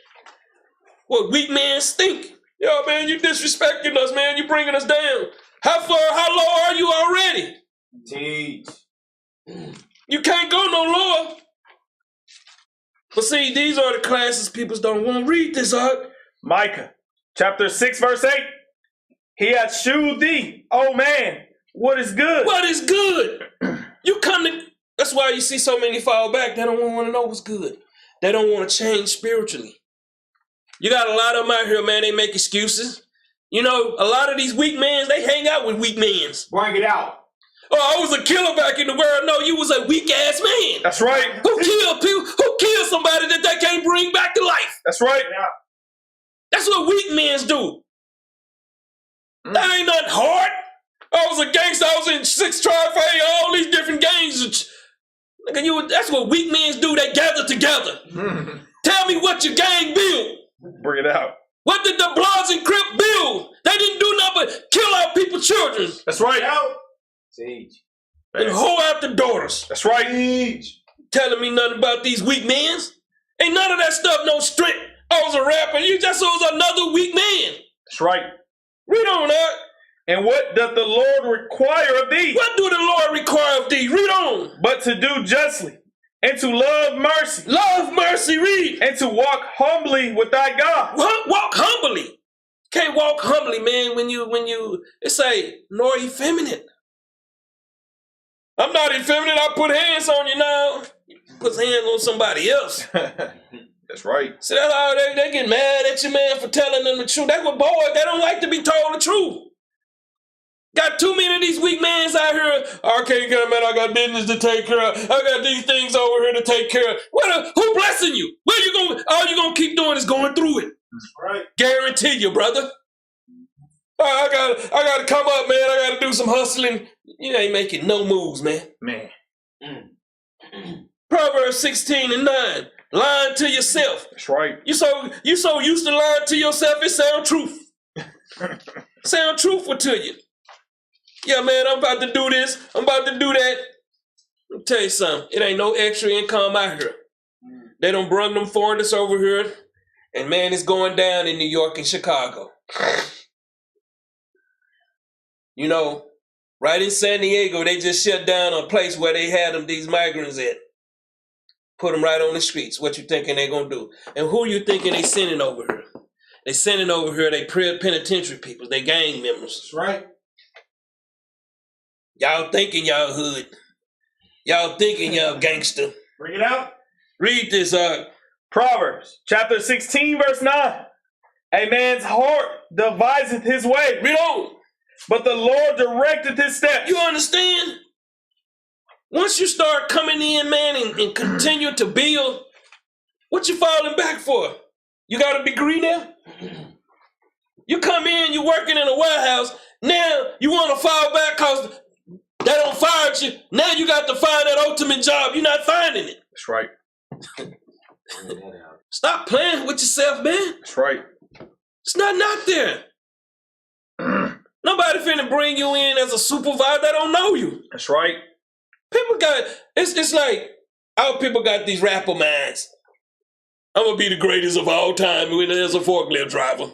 What weak men stink. Yo, man, you disrespecting us, man. You bringing us down. How low are you already? Teach. You can't go no lower. But see, these are the classes people don't want to read this out. Micah chapter 6, verse 8. He hath shewed thee, oh man, what is good. What is good? You come to... That's why you see so many fall back. They don't want to know what's good. They don't want to change spiritually. You got a lot of them out here, man. They make excuses. You know, a lot of these weak men, they hang out with weak men. Bring it out. Oh, I was a killer back in the world. No, you was a weak-ass man. That's right. Who killed people? Who killed somebody that they can't bring back to life? That's right. That's what weak men do. That ain't nothing hard. I was a gangster. I was in 6 Tri-Fay, all these different gangs. That's what weak men do. They gather together. Tell me what your gang build. Bring it out. What did the Bloods and Crips build? They didn't do nothing but kill our people's children. That's right. Teach. And hoe after daughters. That's right. Teach. Telling me nothing about these weak men. Ain't none of that stuff no strength. I was a rapper. You just was another weak man. That's right. Read on that. And what doth the Lord require of thee? What do the Lord require of thee? Read on. But to do justly, and to love mercy. Love mercy, read. And to walk humbly with thy God. Walk humbly. Can't walk humbly, man, when you, it's a nor effeminate. I'm not effeminate. I put hands on you now. Put hands on somebody else. That's right. See, that's how they get mad at you, man, for telling them the truth. That's what boys, they don't like to be told the truth. Got too many of these weak men out here. I can't get, man, I got business to take care of. I got these things over here to take care of. Who blessing you? Where you going? All you going to keep doing is going through it. Right. Guarantee you, brother. I got to come up, man. I got to do some hustling. You ain't making no moves, man. Man. Proverbs 16 and 9. Lying to yourself. That's right. You so used to lying to yourself, it sound truth. Sound truthful to you. Yeah, man, I'm about to do this. I'm about to do that. Let me tell you something. It ain't no extra income out here. They don't bring them foreigners over here. And, man, it's going down in New York and Chicago. You know, right in San Diego, they just shut down a place where they had these migrants at. Put them right on the streets. What you thinking they gonna do? And who you thinking they sending over here? They sending over here they penitentiary people. They gang members. That's right. Y'all thinking y'all hood. Y'all thinking y'all gangster. Bring it out. Read this Proverbs chapter 16, verse 9. A man's heart deviseth his way. Read on. But the Lord directeth his steps. You understand? Once you start coming in, man, and continue to build, what you falling back for? You got a degree now? You come in, you working in a warehouse, now you want to fall back because they don't fire you. Now you got to find that ultimate job. You're not finding it. That's right. Stop playing with yourself, man. That's right. It's nothing out there. Nobody finna bring you in as a supervisor. They don't know you. That's right. People got, it's like, our people got these rapper minds. I'm going to be the greatest of all time when there's a forklift driver.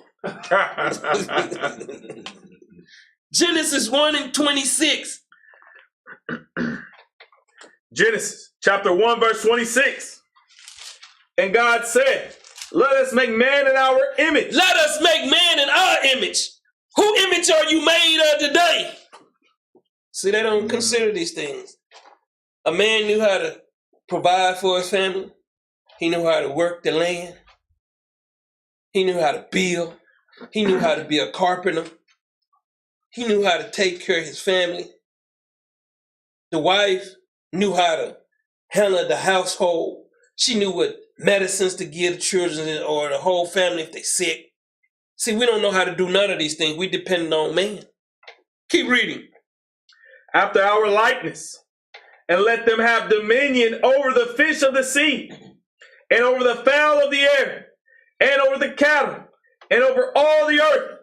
Genesis 1:26. Genesis chapter 1, verse 26. And God said, let us make man in our image. Let us make man in our image. Who image are you made of today? See, they don't consider these things. A man knew how to provide for his family. He knew how to work the land. He knew how to build. He knew how to be a carpenter. He knew how to take care of his family. The wife knew how to handle the household. She knew what medicines to give the children or the whole family if they're sick. See, we don't know how to do none of these things. We depend on man. Keep reading. After our likeness, and let them have dominion over the fish of the sea, and over the fowl of the air, and over the cattle, and over all the earth,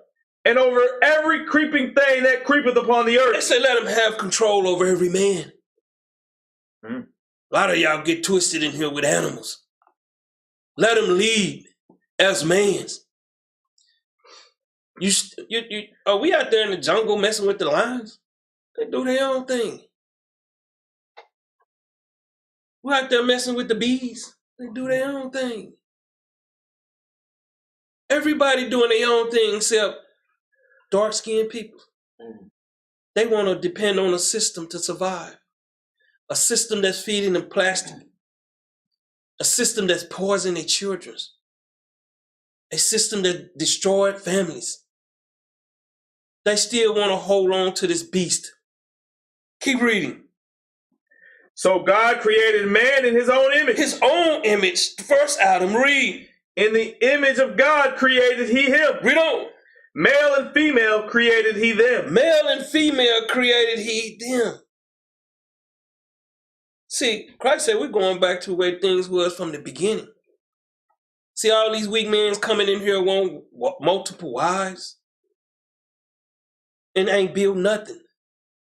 and over every creeping thing that creepeth upon the earth. They say let them have control over every man. A lot of y'all get twisted in here with animals. Let them lead as mans. Are we out there in the jungle messing with the lions? They do their own thing. We're out there messing with the bees. They do their own thing. Everybody doing their own thing except dark-skinned people. They want to depend on a system to survive. A system that's feeding them plastic. A system that's poisoning their children. A system that destroyed families. They still want to hold on to this beast. Keep reading. So God created man in his own image. His own image. First Adam, read. In the image of God created he him. Read on. Male and female created he them. Male and female created he them. See, Christ said we're going back to the way things was from the beginning. See all these weak men coming in here want multiple wives and ain't built nothing.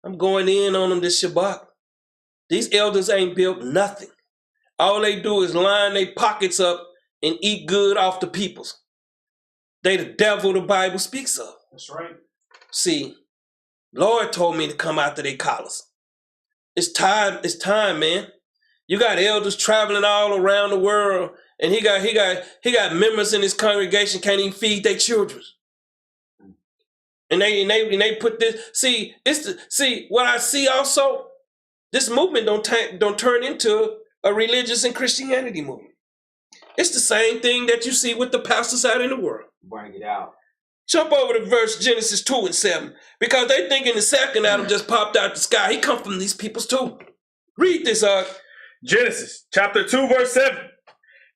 I'm going in on them this Shabbat. These elders ain't built nothing. All they do is line their pockets up and eat good off the peoples. They the devil the Bible speaks of. That's right. See, Lord told me to come after their collars. It's time, man. You got elders traveling all around the world, and he got members in his congregation can't even feed their children. And they put this. See, what I see also. This movement don't turn into a religious and Christianity movement. It's the same thing that you see with the pastors out in the world. Bring it out. Jump over to verse Genesis 2:7. Because they thinking the second Adam just popped out the sky. He come from these peoples too. Read this, Genesis chapter 2, verse 7.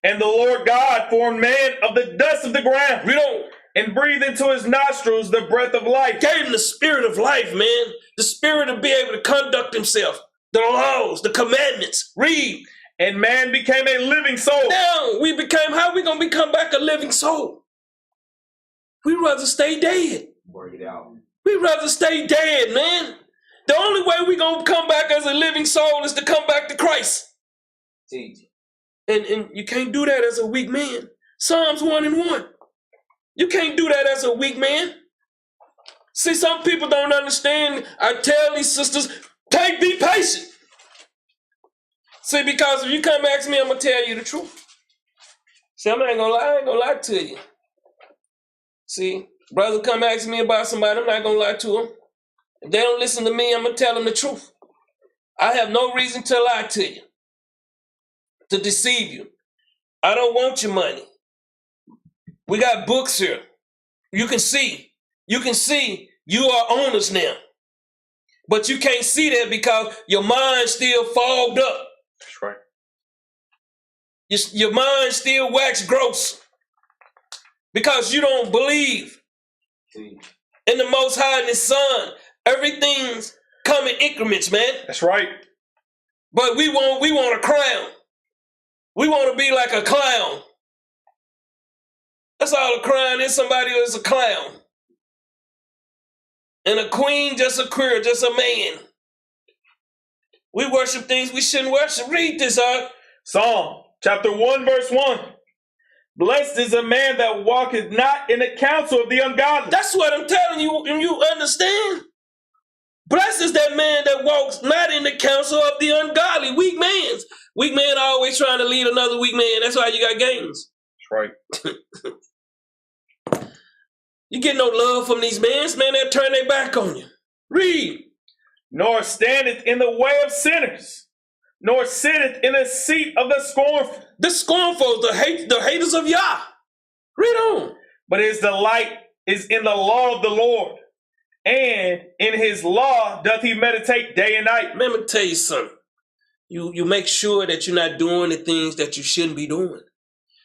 And the Lord God formed man of the dust of the ground. Read on. And breathed into his nostrils the breath of life. Gave him the spirit of life, man. The spirit to be able to conduct himself. The laws, the commandments. Read. And man became a living soul. Now, how we going to become back a living soul? We'd rather stay dead. Bring it out. We'd rather stay dead, man. The only way we going to come back as a living soul is to come back to Christ. Teach. And you can't do that as a weak man. Psalms 1:1. You can't do that as a weak man. See, some people don't understand. I tell these sisters, be patient. See, because if you come ask me, I'm going to tell you the truth. See, I ain't going to lie to you. See, brother come ask me about somebody, I'm not going to lie to them. If they don't listen to me, I'm going to tell them the truth. I have no reason to lie to you, to deceive you. I don't want your money. We got books here. You can see you are owners now. But you can't see that because your mind still fogged up. That's right. Your mind still waxed gross because you don't believe in the Most High and His Son. Everything's come in increments, man. That's right. But we want a crown. We want to be like a clown. That's all a crown is. Somebody who is a clown. And a queen, just a queer, just a man. We worship things we shouldn't worship. Read this, Psalm chapter 1, verse 1. Blessed is a man that walketh not in the counsel of the ungodly. That's what I'm telling you, and you understand. Blessed is that man that walks not in the counsel of the ungodly, weak man. Weak man always trying to lead another weak man. That's why you got games. That's right. You get no love from these men. They'll turn their back on you. Read. Nor standeth in the way of sinners, nor sitteth in the seat of the scornful. The scornful, the haters of Yah. Read on. But his delight is in the law of the Lord, and in his law doth he meditate day and night. Let me tell you something. You make sure that you're not doing the things that you shouldn't be doing.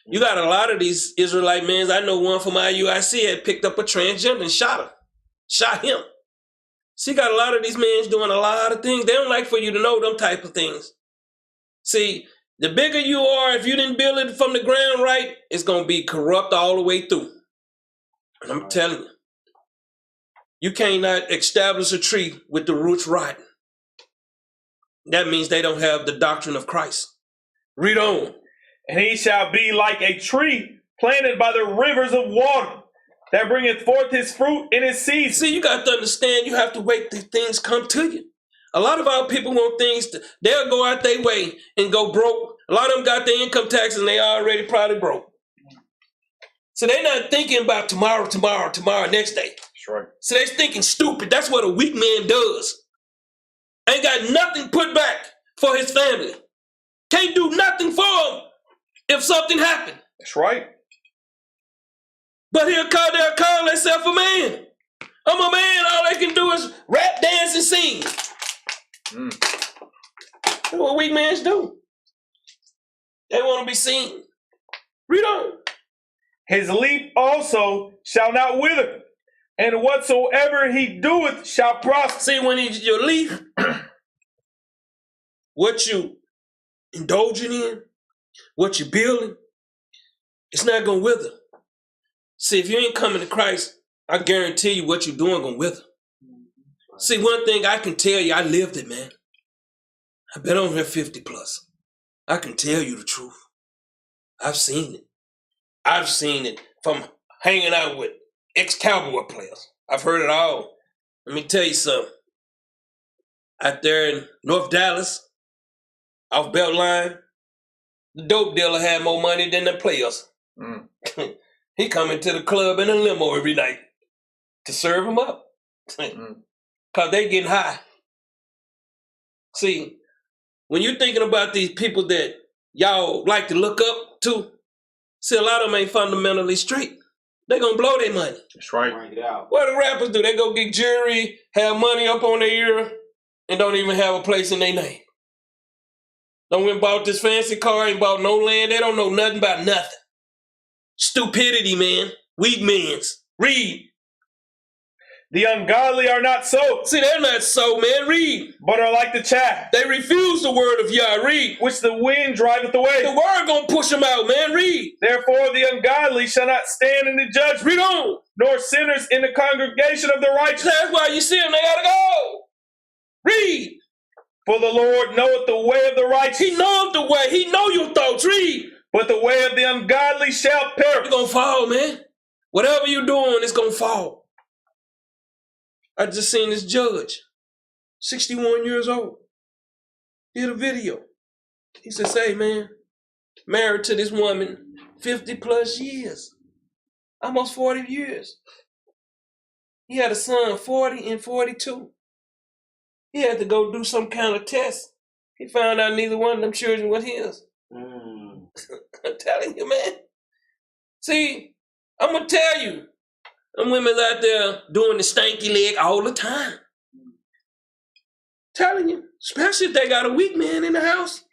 You got a lot of these Israelite men. I know one from IUIC had picked up a transgender and shot him. See, got a lot of these men doing a lot of things. They don't like for you to know them type of things. See, the bigger you are, if you didn't build it from the ground right, it's going to be corrupt all the way through. And I'm telling you, you cannot establish a tree with the roots rotten. That means they don't have the doctrine of Christ. Read on. And he shall be like a tree planted by the rivers of water, that bringeth forth his fruit in his season. See, you got to understand, you have to wait till things come to you. A lot of our people want things, they'll go out their way and go broke. A lot of them got their income taxes and they already probably broke. So they're not thinking about tomorrow, next day. That's right. So they're thinking stupid. That's what a weak man does. Ain't got nothing put back for his family. Can't do nothing for him if something happened. That's right. But they'll call themselves a man. I'm a man, all they can do is rap, dance, and sing. That's what weak men do. They want to be seen. Read on. His leaf also shall not wither, and whatsoever he doeth shall prosper. See, when your leaf, what you indulging in, what you're building, it's not going to wither. See, if you ain't coming to Christ, I guarantee you what you're doing going to wither. See, one thing I can tell you, I lived it, man. I've been on here 50 plus. I can tell you the truth. I've seen it. I've seen it from hanging out with ex-cowboy players. I've heard it all. Let me tell you something. Out there in North Dallas, off Beltline, the dope dealer had more money than the players. He coming to the club in a limo every night to serve them up. Because they getting high. See, when you're thinking about these people that y'all like to look up to, see, a lot of them ain't fundamentally straight. They gonna blow their money. That's right. What do rappers do? They go get jewelry, have money up on their ear, and don't even have a place in their name. Don't went and bought this fancy car, ain't bought no land. They don't know nothing about nothing. Stupidity, man. Weak men's. Read. The ungodly are not so. See, they're not so, man. Read. But are like the chaff. They refuse the word of Yah. Read. Which the wind driveth away. The word gonna push them out, man. Read. Therefore the ungodly shall not stand in the judgment. Read on. Nor sinners in the congregation of the righteous. That's why you see them. They gotta go. Read. For the Lord knoweth the way of the righteous. He knoweth the way. He know your thoughts. Read. But the way of the ungodly shall perish. You're gonna fall, man. Whatever you're doing, it's gonna fall. I just seen this judge, 61 years old, did a video. He says, hey, man, married to this woman 50 plus years, almost 40 years. He had a son, 40 and 42. He had to go do some kind of test. He found out neither one of them children was his. I'm telling you, man. See, I'm going to tell you, them women out there doing the stanky leg all the time. Telling you, especially if they got a weak man in the house.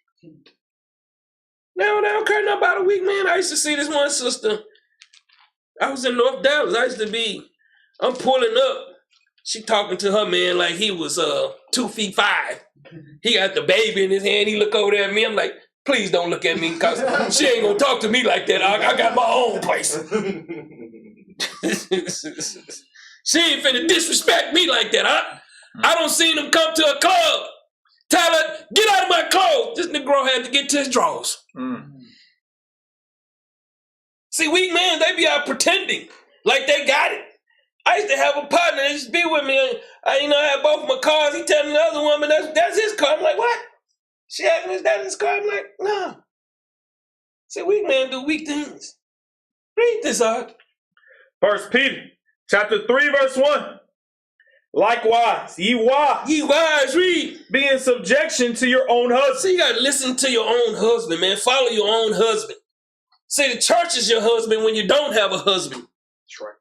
They don't care nothing about a weak man. I used to see this one sister. I was in North Dallas. I'm pulling up. She talking to her man like he was 2 feet 5. He got the baby in his hand. He look over there at me. I'm like, please don't look at me because she ain't going to talk to me like that. I got my own place. She ain't finna disrespect me like that. I don't see them come to a club. Tell her, get out of my clothes. This Negro had to get to his drawers. See, weak men, they be out pretending like they got it. I used to have a partner that used to be with me. I had both my cars. He telling the other woman that's his car. I'm like, what? She asking, is that his car? I'm like, no. See, weak men do weak things. Read this, Art. 1 Peter chapter 3, verse 1. Likewise, ye wise, read. be in subjection to your own husband. See, you got to listen to your own husband, man. Follow your own husband. See, the church is your husband when you don't have a husband. That's right.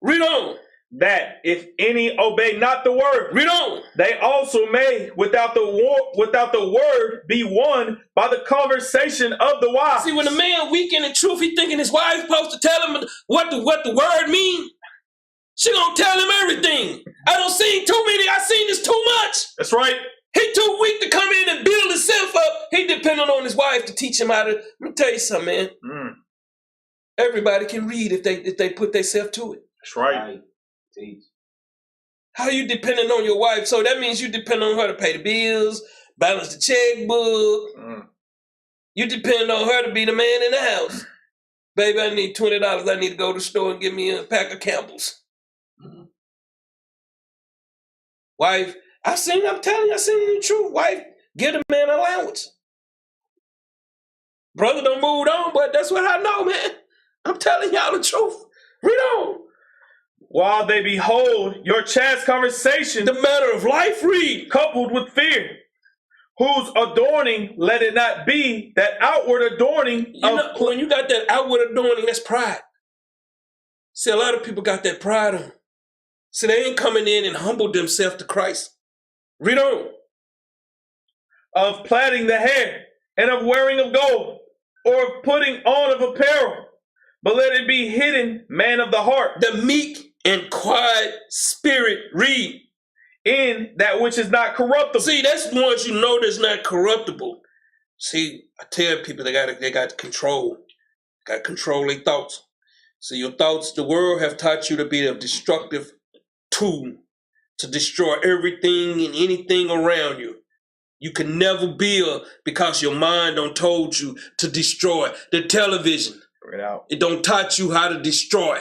Read on. That if any obey not the word, read on, they also may without the word be won by the conversation of the wise. See, when a man weak in the truth, he thinking his wife's supposed to tell him what the word mean. She gonna tell him everything. I don't see too many. I seen this too much. That's right. He too weak to come in and build himself up. He depending on his wife to teach him how to. Let me tell you something, man. Everybody can read if they put themselves to it. That's right. Teach. How you depending on your wife? So that means you depend on her to pay the bills, balance the checkbook. You depend on her to be the man in the house. Baby, I need $20. I need to go to the store and get me a pack of Campbell's. Wife, I'm telling you the truth. Wife, give the man allowance. Brother done moved on, but that's what I know, man. I'm telling y'all the truth. Read on. While they behold your chance conversation, the matter of life, read, coupled with fear, whose adorning let it not be that outward adorning. When you got that outward adorning, that's pride. See, a lot of people got that pride on. See, they ain't coming in and humbled themselves to Christ. Read on. Of plaiting the hair, and of wearing of gold, or of putting on of apparel, but let it be hidden, man of the heart. The meek and quiet spirit, read. In that which is not corruptible. See, that's the ones you know that's not corruptible. See, I tell people they got control. Got to control their thoughts. So your thoughts, the world have taught you to be a destructive tool to destroy everything and anything around you. You can never build because your mind don't told you to destroy. The television, bring it out. It don't taught you how to destroy.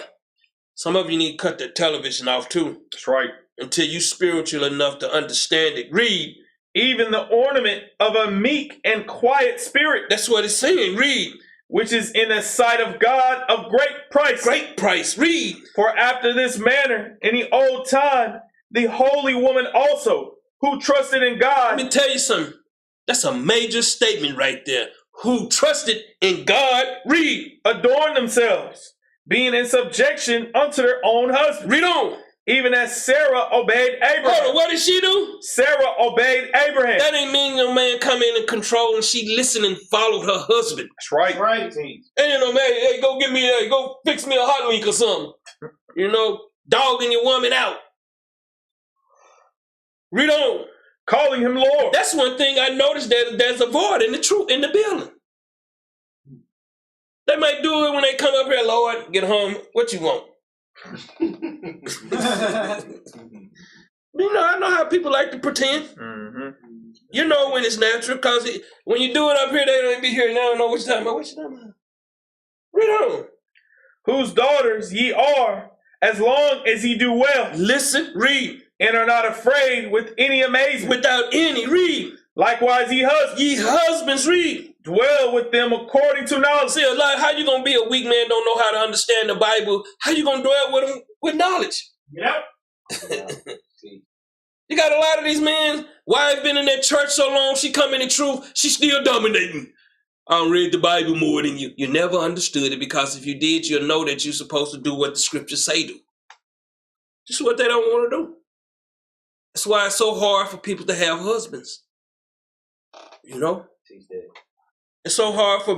Some of you need to cut the television off too. That's right. Until you spiritual enough to understand it. Read. Even the ornament of a meek and quiet spirit. That's what it's saying. Read. Which is in the sight of God of great price. Great price. Read. For after this manner, in the old time, the holy woman also, who trusted in God. Let me tell you something. That's a major statement right there. Who trusted in God. Read. Adorn themselves, being in subjection unto their own husband. Read on. Even as Sarah obeyed Abraham. Hold on, what did she do? Sarah obeyed Abraham. That ain't mean no man come in and control and she listened and followed her husband. That's right. Right. Ain't no man, hey, go fix me a hot link or something. Dogging your woman out. Read on. Calling him Lord. That's one thing I noticed that there's a void in the building. They might do it when they come up here, Lord, get home. What you want? I know how people like to pretend. You know when it's natural, because when you do it up here, they don't be here. They don't know what you're talking about. What you talking about? Read on. Whose daughters ye are, as long as ye do well. Listen, read. And are not afraid with any amazement. Without any, read. Likewise, ye husbands, read. Dwell with them according to knowledge. See, how you gonna be a weak man, don't know how to understand the Bible? How you gonna dwell with them with knowledge? Yep. You got a lot of these men, wife been in that church so long, she come in the truth, she still dominating. I don't read the Bible more than you. You never understood it, because if you did, you'll know that you're supposed to do what the scriptures say do. Just what they don't want to do. That's why it's so hard for people to have husbands. It's so hard for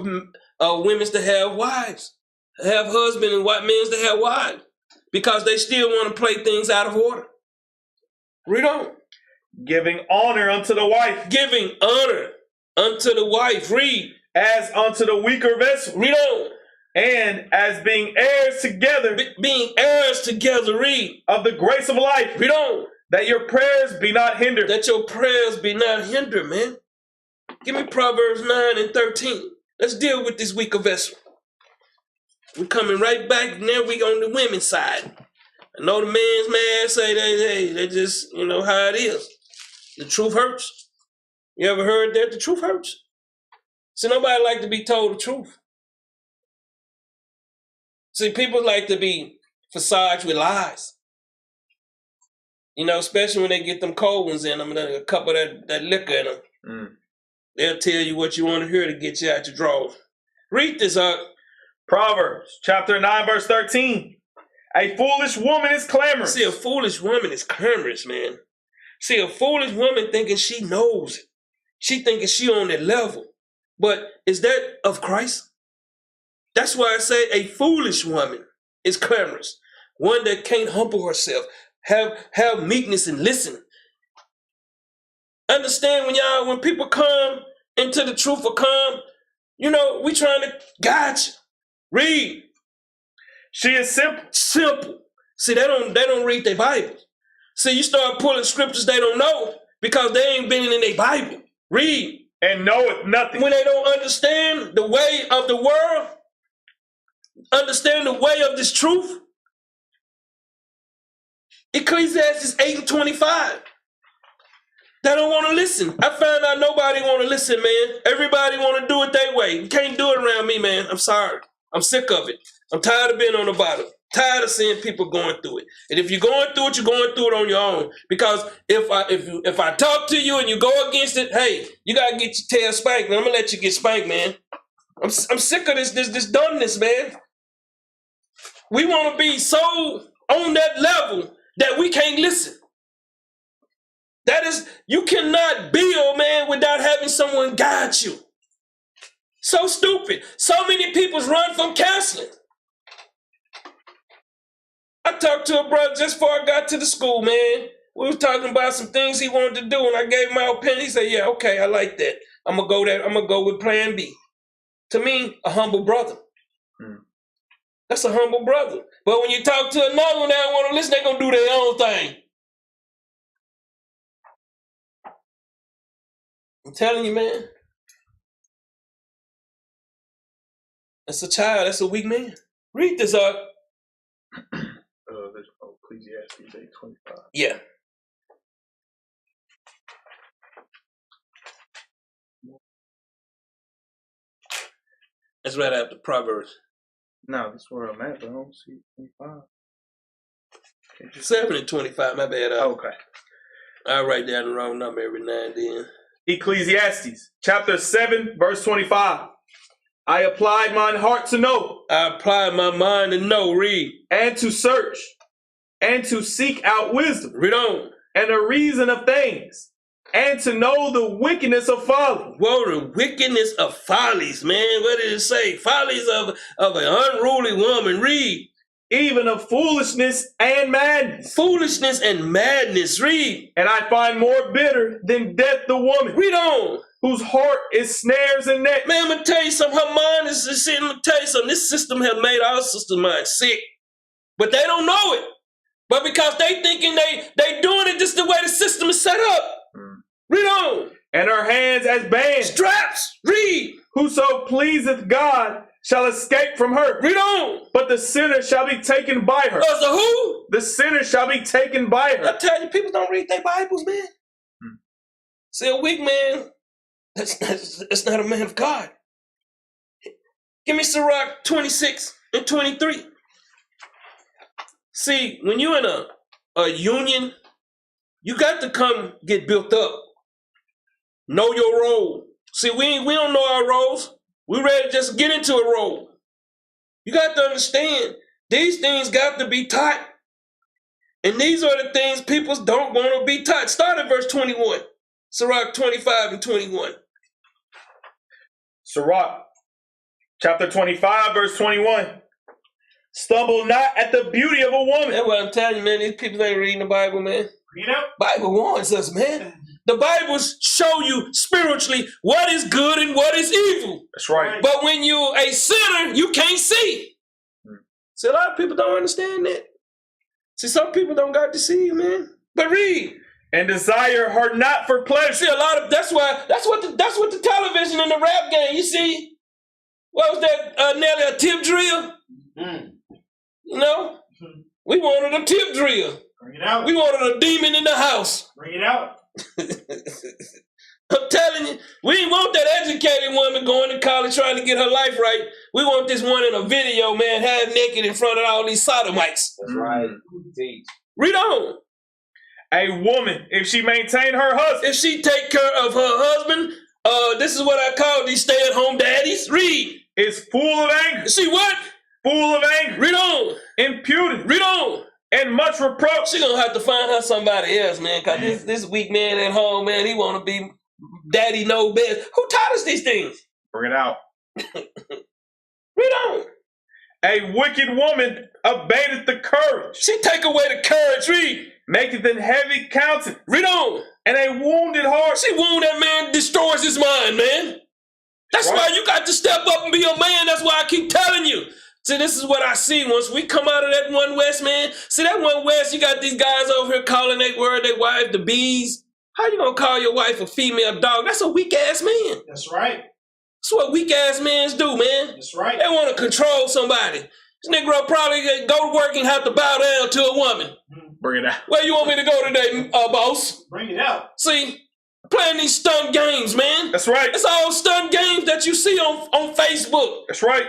women to have wives, have husbands, and white men to have wives, because they still want to play things out of order. Read on. Giving honor unto the wife. Giving honor unto the wife. Read. As unto the weaker vessel. Read on. And as being heirs together. Being heirs together. Read. Of the grace of life. Read on. That your prayers be not hindered. That your prayers be not hindered, man. Give me Proverbs 9 and 13. Let's deal with this weaker vessel. We're coming right back, and now we on the women's side. I know the man's man say they just, you know how it is. The truth hurts. You ever heard that? The truth hurts. See, nobody like to be told the truth. See, people like to be facades with lies. You know, especially when they get them cold ones in them and a cup of that liquor in them. Mm. They'll tell you what you want to hear to get you out your drawers. Read this up. Proverbs chapter 9, verse 13. A foolish woman is clamorous. See, a foolish woman is clamorous, man. See, a foolish woman thinking she knows it. She thinking she on that level. But is that of Christ? That's why I say a foolish woman is clamorous. One that can't humble herself. Have meekness and listen. Understand when people come into the truth or come, you know, we trying to guide you. Read. She is simple. Simple. See, they don't read their Bible. See, you start pulling scriptures they don't know because they ain't been in their Bible. Read. And knoweth nothing. When they don't understand the way of the world, understand the way of this truth. Ecclesiastes 8:25. They don't want to listen. I found out nobody want to listen, man. Everybody want to do it their way. You can't do it around me, man. I'm sorry. I'm sick of it. I'm tired of being on the bottom. Tired of seeing people going through it. And if you're going through it, you're going through it on your own. Because if I talk to you and you go against it, hey, you gotta get your tail spanked. And I'm gonna let you get spanked, man. I'm sick of this dumbness, man. We want to be so on that level that we can't listen. That is, you cannot build, man, without having someone guide you. So stupid. So many people run from counseling. I talked to a brother just before I got to the school, man. We were talking about some things he wanted to do, and I gave him my opinion. He said, yeah, okay, I like that. I'm going to go with plan B. To me, a humble brother. That's a humble brother. But when you talk to another one that don't want to listen, they're going to do their own thing. I'm telling you, man. That's a child. That's a weak man. Read this up. There's Ecclesiastes 8:25. Yeah. That's right after Proverbs. No, that's where I'm at, but I don't see 25. 7 and 25, my bad. Okay. I write down the wrong number every now and then. Ecclesiastes chapter 7, verse 25. I applied mine heart to know. I applied my mind to know. Read. And to search. And to seek out wisdom. Read on. And the reason of things. And to know the wickedness of folly. Whoa, the wickedness of follies, man. What did it say? Follies of an unruly woman. Read. Even of foolishness and madness. Foolishness and madness. Read. And I find more bitter than death the woman. Read on. Whose heart is snares and nets. Man, I'm going to tell you something. Her mind is sick. I'm going to tell you something. This system has made our sister mind sick. But they don't know it. But because they thinking they doing it just the way the system is set up. Read on. And her hands as bands. Straps. Read. Whoso pleaseth God shall escape from her. Read on. But the sinner shall be taken by her. The who? The sinner shall be taken by her. I tell you, people don't read their Bibles, man. See, a weak man, that's not a man of God. Give me Sirach 26 and 23. See, when you're in a union, you got to come get built up. Know your role. See, we don't know our roles. We ready to just get into a role. You got to understand, these things got to be taught. And these are the things people don't want to be taught. Start at verse 21. Sirach 25 and 21. Sirach chapter 25, verse 21. Stumble not at the beauty of a woman. That's what I'm telling you, man. These people ain't reading the Bible, man. You know? Bible warns us, man. The Bible show you spiritually what is good and what is evil. That's right. But when you're a sinner, you can't see. See, a lot of people don't understand that. See, some people don't got to see you, man. But read. And desire her not for pleasure. See, a lot of that's what the television and the rap game. You see, what was that? Nelly, a tip drill? You know? We wanted a tip drill. Bring it out. We wanted a demon in the house. Bring it out. I'm telling you, we didn't want that educated woman going to college trying to get her life right. We want this one in a video, man, half naked in front of all these sodomites. That's right. Teach. Read on. A woman, if she maintain her husband, If she take care of her husband, this is what I call these stay-at-home daddies. Read. is full of anger, See what? full of anger, Read on. impudent, Read on. and much reproach. She gonna have to find her somebody else, man, because this weak man at home, man, he want to be daddy no best. Who taught us these things? Bring it out. Read on. A wicked woman abateth the courage, She take away the courage. Read. maketh an heavy countenance, Read on. and a wounded heart. She wound that man, destroys his mind, man. That's Right. why you got to step up and be a man. That's why I keep telling you. See, this is what I see once we come out of that One West, man. See, that One West, you got these guys over here calling their wife the bees. How you gonna call your wife a female dog? That's a weak-ass man. That's right. That's what weak-ass men do, man. That's right. They want to control somebody. This Negro probably go to work and have to bow down to a woman. Bring it out. Where you want me to go today, boss? Bring it out. See, playing these stunt games, man. That's right. It's all stunt games that you see on Facebook. That's right.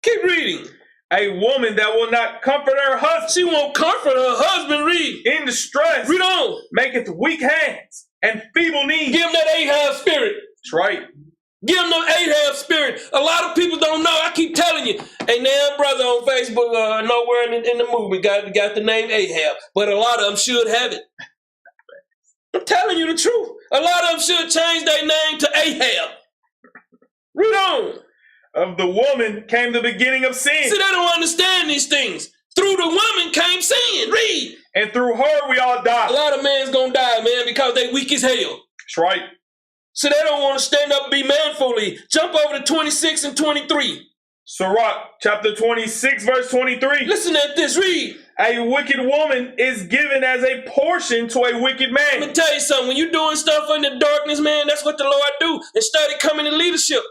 Keep reading. A woman that will not comfort her husband She won't comfort her husband. Read. in distress, Read on. maketh weak hands and feeble knees. Give him that Ahab spirit. That's right. Give him the Ahab spirit. A lot of people don't know. I keep telling you. A damn brother on Facebook, nowhere in the movement got the name Ahab, but a lot of them should have it. I'm telling you the truth. A lot of them should change their name to Ahab. Read on. Of the woman came the beginning of sin, See, they don't understand these things. Through the woman came sin. Read. and through her we all A die. lot of men's gonna die, man, because they weak as hell. That's right. So they don't want to stand up and be manfully. Jump over to 26 and 23. Sirach, chapter 26, verse 23. Listen at this. Read. A wicked woman is given as a portion to a wicked Let man. me tell you something. When you're doing stuff in the darkness, man, that's what the Lord do. And study coming in leadership.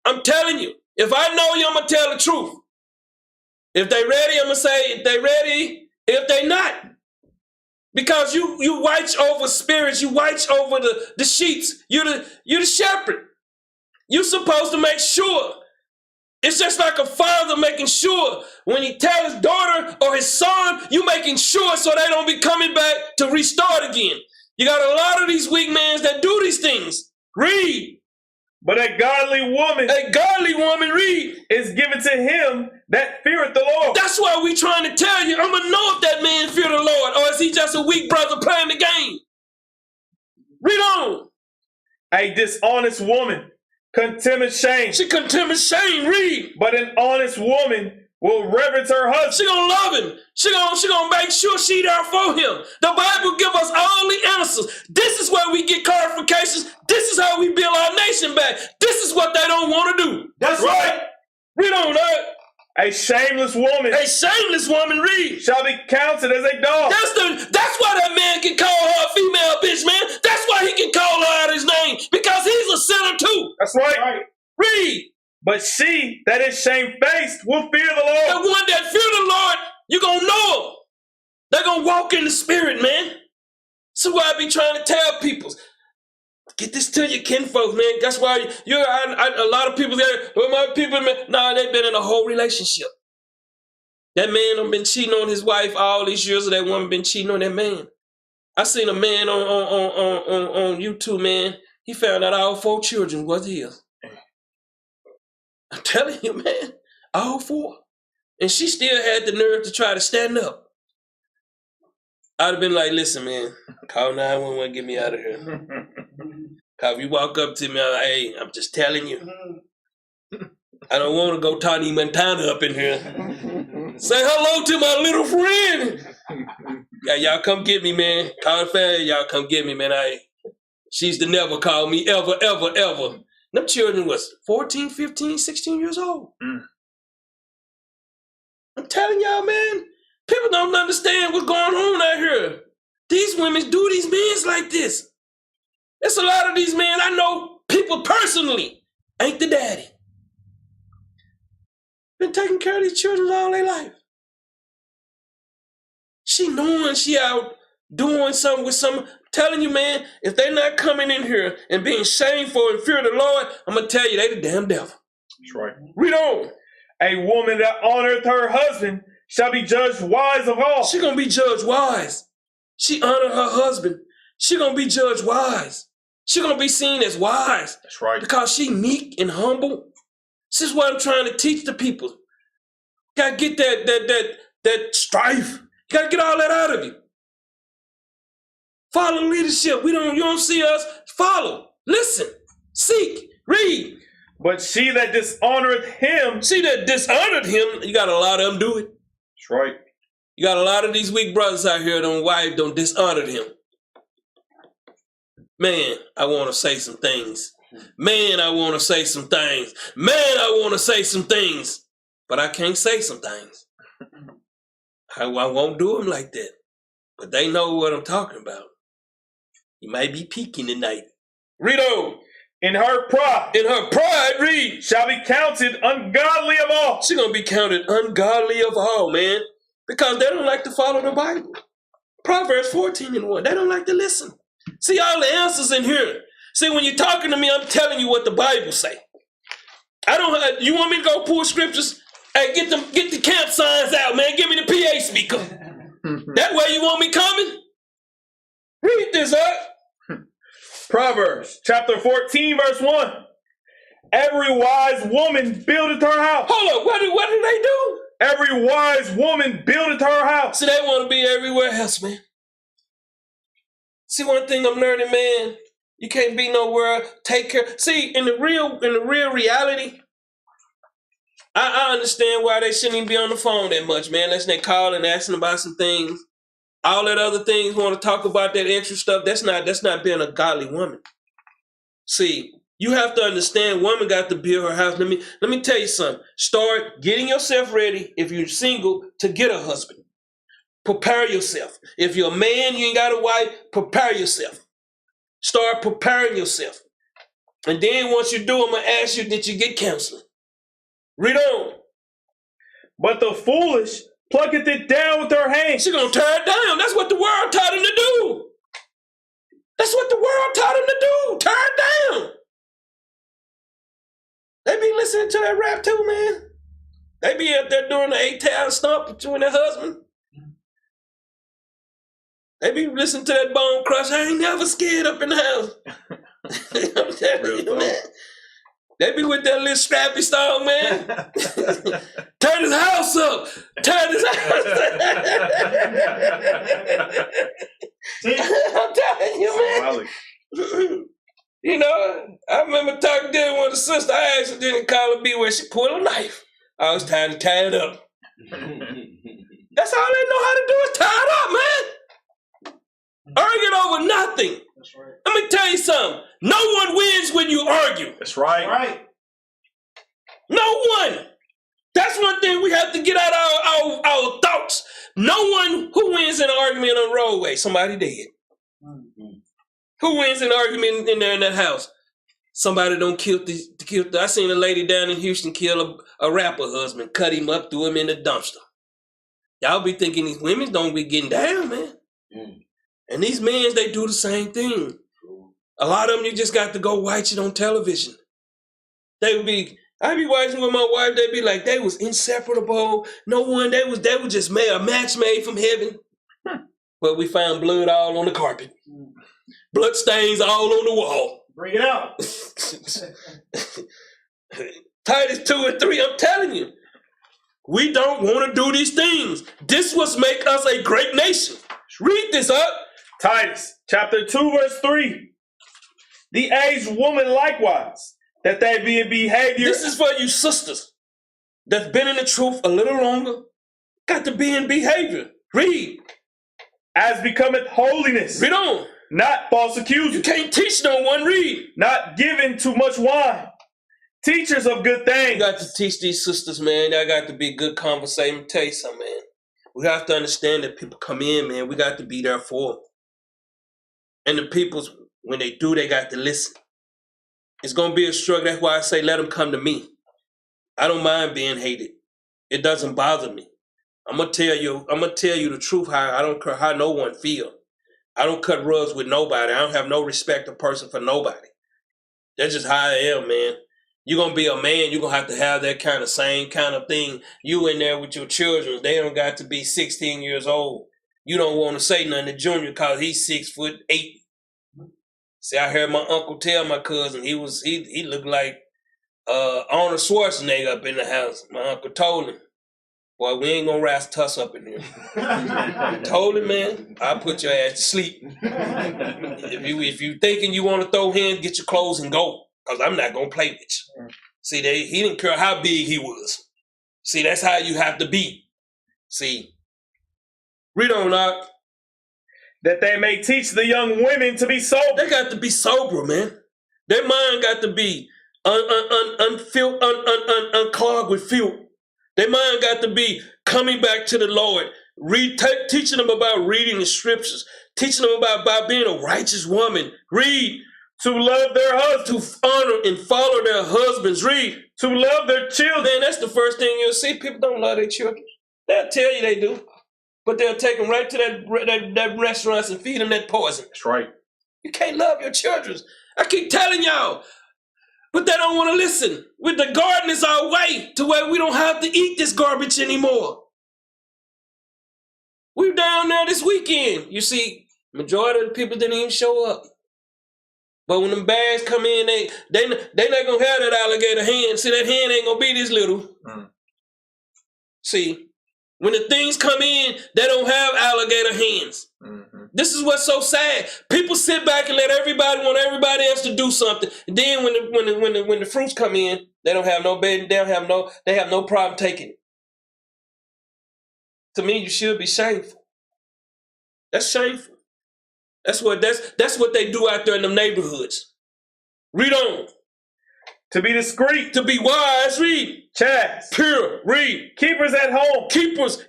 I'm telling you. If I know you, I'm going to tell the truth. If they ready, I'm going to say if they ready. If they not. Because you watch over spirits. You watch over the sheep. You're the shepherd. You're supposed to make sure. It's just like a father making sure when he tells his daughter or his son, you making sure so they don't be coming back to restart again. You got a lot of these weak men that do these things. Read. But a godly woman A godly woman, read. is given to him that feareth the Lord. That's why we trying to tell you, I'm going to know if that man fear the Lord or is he just a weak brother playing the game. Read on. A dishonest woman contemneth shame, She contemns shame. Read. but an honest woman will reverence her husband. She gonna love him. She gonna make sure she there for him. The Bible give us all the answers. This is where we get clarifications. This is how we build our nation back. This is what they don't want to do. That's right. Read on that. A shameless woman A shameless woman, read. shall be counted as a dog. That's why that man can call her a female bitch, man. That's why he can call her out his name. Because he's a sinner too. That's right. Right. Read. But she that is shamefaced will fear the The Lord. one that fear the Lord, you gonna know him. They're gonna walk in the spirit, man. That's why I be trying to tell people. Get this to your kinfolk, man. That's why a lot of people there, well, my people, man, nah, they've been in a whole relationship. That man done been cheating on his wife all these years, or that woman been cheating on that man. I seen a man on YouTube, man. He found out all 4 children was his. I'm telling you, man, all 4. And she still had the nerve to try to stand up. I'd have been like, listen, man, call 911, get me out of here. Cause if you walk up to me, I'm like, hey, I'm just telling you. I don't want to go Tony Montana up in here. Say hello to my little friend. Yeah, y'all come get me, man. Call the family, y'all come get me, man. She's to never call me ever, ever, ever. Them children was 14, 15, 16 years old. I'm telling y'all, man, people don't understand what's going on out here. These women do these men like this. It's a lot of these men I know people personally ain't the daddy. Been taking care of these children all their life. She knowing she out doing something with some. Telling you, man, if they're not coming in here and being shameful and fear the Lord, I'm going to tell you, they the damn devil. That's right. Read on. A woman that honoreth her husband shall be judged wise of all. She going to be judged wise. She honored her husband. She going to be judged wise. She going to be seen as wise. That's right. Because she meek and humble. This is what I'm trying to teach the people. Got to get that strife. You got to get all that out of you. Follow leadership. You don't see us. Follow. Listen. Seek. Read. But she that dishonoreth him. She that dishonored him, you got a lot of them do it. That's right. You got a lot of these weak brothers out here that wife don't dishonor him. Man, I want to say some things. Man, I want to say some things. Man, I want to say some things. But I can't say some things. I won't do them like that. But they know what I'm talking about. You might be peeking tonight. Read on. In her pride. In her pride, read. Shall be counted ungodly of all. She's going to be counted ungodly of all, man. Because they don't like to follow the Bible. Proverbs 14:1. They don't like to listen. See all the answers in here. See, when you're talking to me, I'm telling you what the Bible say. You want me to go pull scriptures? Hey, get the camp signs out, man. Give me the PA speaker. That way you want me coming? Read this up. Proverbs chapter 14, verse 1. Every wise woman buildeth her house. Hold up, what do they do? Every wise woman buildeth her house. See, they want to be everywhere else, man. See, one thing I'm learning, man, you can't be nowhere, take care. See, in the real reality, I understand why they shouldn't even be on the phone that much, man. Unless they call and asking about some things. All that other things, want to talk about that extra stuff, that's not being a godly woman. See, you have to understand, woman got to build her house. Let me tell you something. Start getting yourself ready, if you're single, to get a husband. Prepare yourself. If you're a man, you ain't got a wife, prepare yourself. Start preparing yourself. And then once you do, I'm going to ask you, did you get counseling? Read on. But the foolish plucketh it down with her hand. She's going to tear it down. That's what the world taught him to do. That's what the world taught him to do. Tear it down. They be listening to that rap too, man. They be up there doing the 8-tail stomp with you and their husband. They be listening to that Bone Crush. I ain't never scared up in the house. I'm telling you, man. They be with that little scrappy song, man. Turn his house up. Turn his house up. I'm telling you, man. You know, I remember talking to one of the sisters. I asked her, didn't call her be where she pulled a knife. I was trying to tie it up. That's all they know how to do is tie it up, man. Arguing over nothing. That's right. Let me tell you something. No one wins when you argue. That's right. Right. No one. That's one thing we have to get out of our thoughts. No one who wins in an argument on the roadway. Somebody dead. Mm-hmm. Who wins in an argument in there in that house? Somebody don't kill I seen a lady down in Houston kill a rapper husband, cut him up, threw him in the dumpster. Y'all be thinking these women don't be getting down, man. Mm. And these men, they do the same thing. A lot of them, you just got to go watch it on television. I be watching with my wife, they be like, they was inseparable. No one, they was just made a match made from heaven. But we found blood all on the carpet. Blood stains all on the wall. Bring it out. Titus 2 and 3, I'm telling you. We don't want to do these things. This was make us a great nation. Read this up. Titus chapter 2 verse 3. The aged woman likewise, that they be in behavior. This is for you sisters that's been in the truth a little longer. Got to be in behavior. Read. As becometh holiness. Read on. Not false You accusers. can't teach no one. Read. Not given too much wine. Teachers of good You things. got to teach these sisters, man. That got to be good conversation. Tell you something, man. We have to understand that people come in, man. We got to be there for them. And the peoples, when they do, they got to listen. It's going to be a struggle. That's why I say let them come to me. I don't mind being hated. It doesn't bother me. I'm gonna tell you the truth. How I don't care how no one feel. I don't cut rugs with nobody. I don't have no respect or person for nobody. That's just how I am, man. You're gonna be a man, you're gonna have that kind of same kind of thing. You in there with your children, they don't got to be 16 years old. You don't want to say nothing to Junior because he's 6'8". See, I heard my uncle tell my cousin he looked like Arnold Schwarzenegger up in the house. My uncle told him, boy, we ain't gonna tuss up in here. I told him, man, I'll put your ass to sleep. If you thinking you want to throw hands, get your clothes and go. Because I'm not gonna play with you. See, he didn't care how big he was. See, that's how you have to be. See, read on out. That they may teach the young women to be sober. They got to be sober, man. Their mind got to be unclogged with filth. Their mind got to be coming back to the Lord. Teaching them about reading the scriptures. Teaching them about being a righteous woman. Read. To love their husbands. To honor and follow their husbands. Read. To love their children. Man, that's the first thing you'll see. People don't love their children. They'll tell you they do. But they'll take them right to that restaurants and feed them that poison. That's right. You can't love your children. I keep telling y'all. But they don't want to listen. With the garden is our way to where we don't have to eat this garbage anymore. We were down there this weekend. You see, majority of the people didn't even show up. But when them bags come in, they not gonna have that alligator hand. See, that hand ain't gonna be this little. See, when the things come in, they don't have alligator hands. This is what's so sad. People sit back and let everybody want everybody else to do something. And then when the fruits come in, they don't have no bed. They have no problem taking it. To me, you should be shameful. That's shameful. That's what they do out there in them neighborhoods. Read on. To be discreet. To be wise. Read. Chaste. Pure. Read. Keepers at home. Keepers.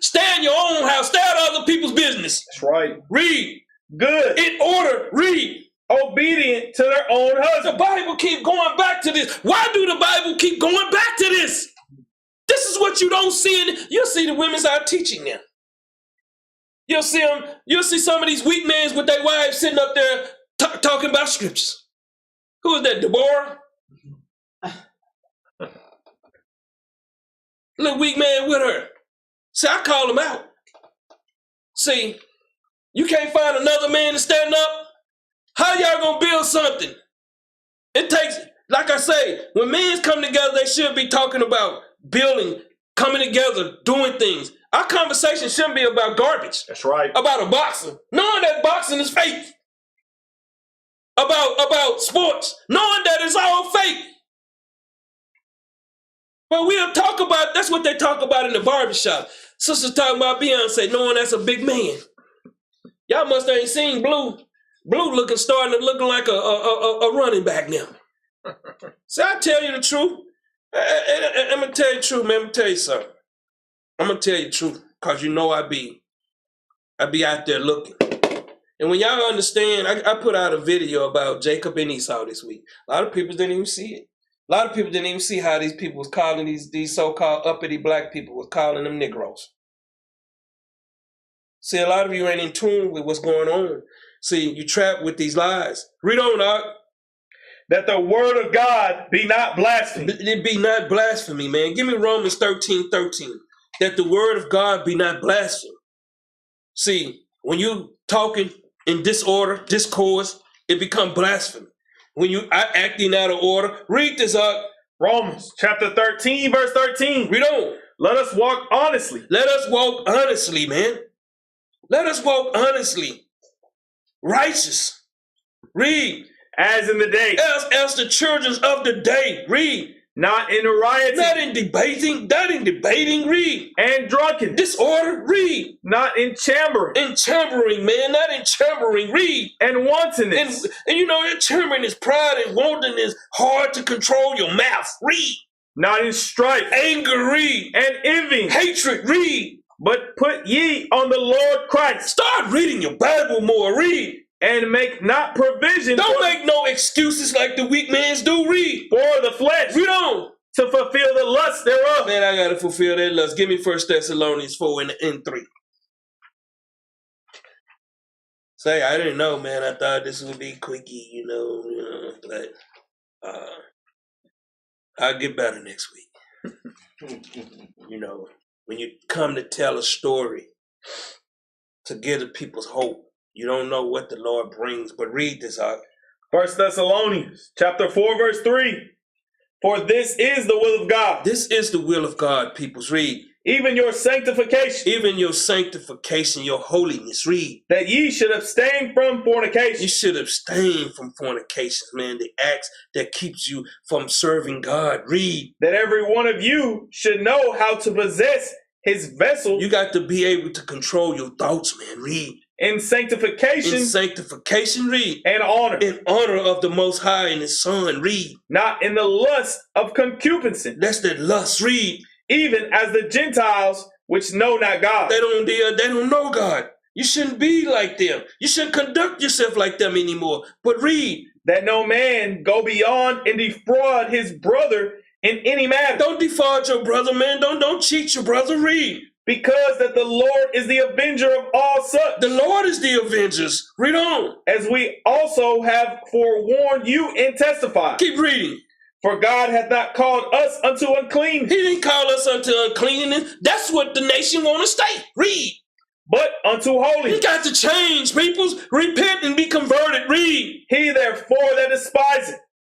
Stay in your own house. Stay out of other people's business. That's right. Read. Good. In order. Read. Obedient to their own husband. The Bible keep going back to this. Why do the Bible keep going back to this? This is what you don't see. You'll see the women's out teaching now. You'll see some of these weak men with their wives sitting up there talking about scriptures. Who is that, Deborah? Little weak man with her. See, I call him out. See, you can't find another man to stand up. How y'all gonna build something? It takes, like I say, when men come together, they should be talking about building, coming together, doing things. Our conversation shouldn't be about garbage. That's right. About a boxer. Knowing that boxing is fake. About sports. Knowing that it's all fake. But we'll talk about, that's what they talk about in the barbershop. Sisters talking about Beyonce, knowing that's a big man. Y'all must ain't seen Blue. Blue starting to look like a running back now. So I tell you the truth. I'm going to tell you the truth, man. I'm going to tell you something. I'm going to tell you the truth, because you know I be out there looking. And when y'all understand, I put out a video about Jacob and Esau this week. A lot of people didn't even see it. A lot of people didn't even see how these people was calling these so-called uppity black people was calling them Negroes. See, a lot of you ain't in tune with what's going on. See, you trapped with these lies. Read on, Doc. That the word of God be not blasphemed. It be not blasphemy, man. Give me Romans 13:13. That the word of God be not blasphemed. See, when you talking in disorder, discourse, it become blasphemy. When you are acting out of order, read this up. Romans chapter 13, verse 13. Read on. Let us walk honestly. Let us walk honestly, man. Let us walk honestly. Righteous. Read. As in the day. As the children of the day. Read. Not in rioting. Not in debating. Read. And drunkenness. Disorder. Read. Not in chambering. In chambering, man. Not in chambering. Read. And wantonness. And you know, that chambering is pride and wanting is hard to control your mouth. Read. Not in strife. Anger. Read. And envy. Hatred. Read. But put ye on the Lord Christ. Start reading your Bible more. Read. And make not provision. Don't make no excuses like the weak mans do. Read. For the flesh. Read on. to fulfill the lust thereof. Man, I gotta fulfill that lust. Give me 1 Thessalonians 4 and 3. Say, I didn't know, man. I thought this would be quickie, but I'll get better next week. When you come to tell a story to give the people's hope, you don't know what the Lord brings. But read this out. 1 Thessalonians chapter 4, verse 3. For this is the will of God. This is the will of God, peoples. Read. Even your sanctification. Even your sanctification, your holiness. Read. That ye should abstain from fornication. You should abstain from fornications, man. The acts that keeps you from serving God. Read. That every one of you should know how to possess his vessel. You got to be able to control your thoughts, man. Read. In sanctification. In sanctification, read. And honor. In honor of the Most High and His Son, read. Not in the lust of concupiscence. That's that lust, read. Even as the Gentiles which know not God. They don't know God. You shouldn't be like them. You shouldn't conduct yourself like them anymore. But read. That no man go beyond and defraud his brother in any matter. Don't defraud your brother, man. Don't cheat your brother. Read. Because that the Lord is the avenger of all such. The Lord is the avengers. Read on. As we also have forewarned you and testified. Keep reading. For God hath not called us unto uncleanness. He didn't call us unto uncleanness. That's what the nation want to stay. Read. But unto holiness. You got to change, peoples. Repent and be converted. Read. He therefore that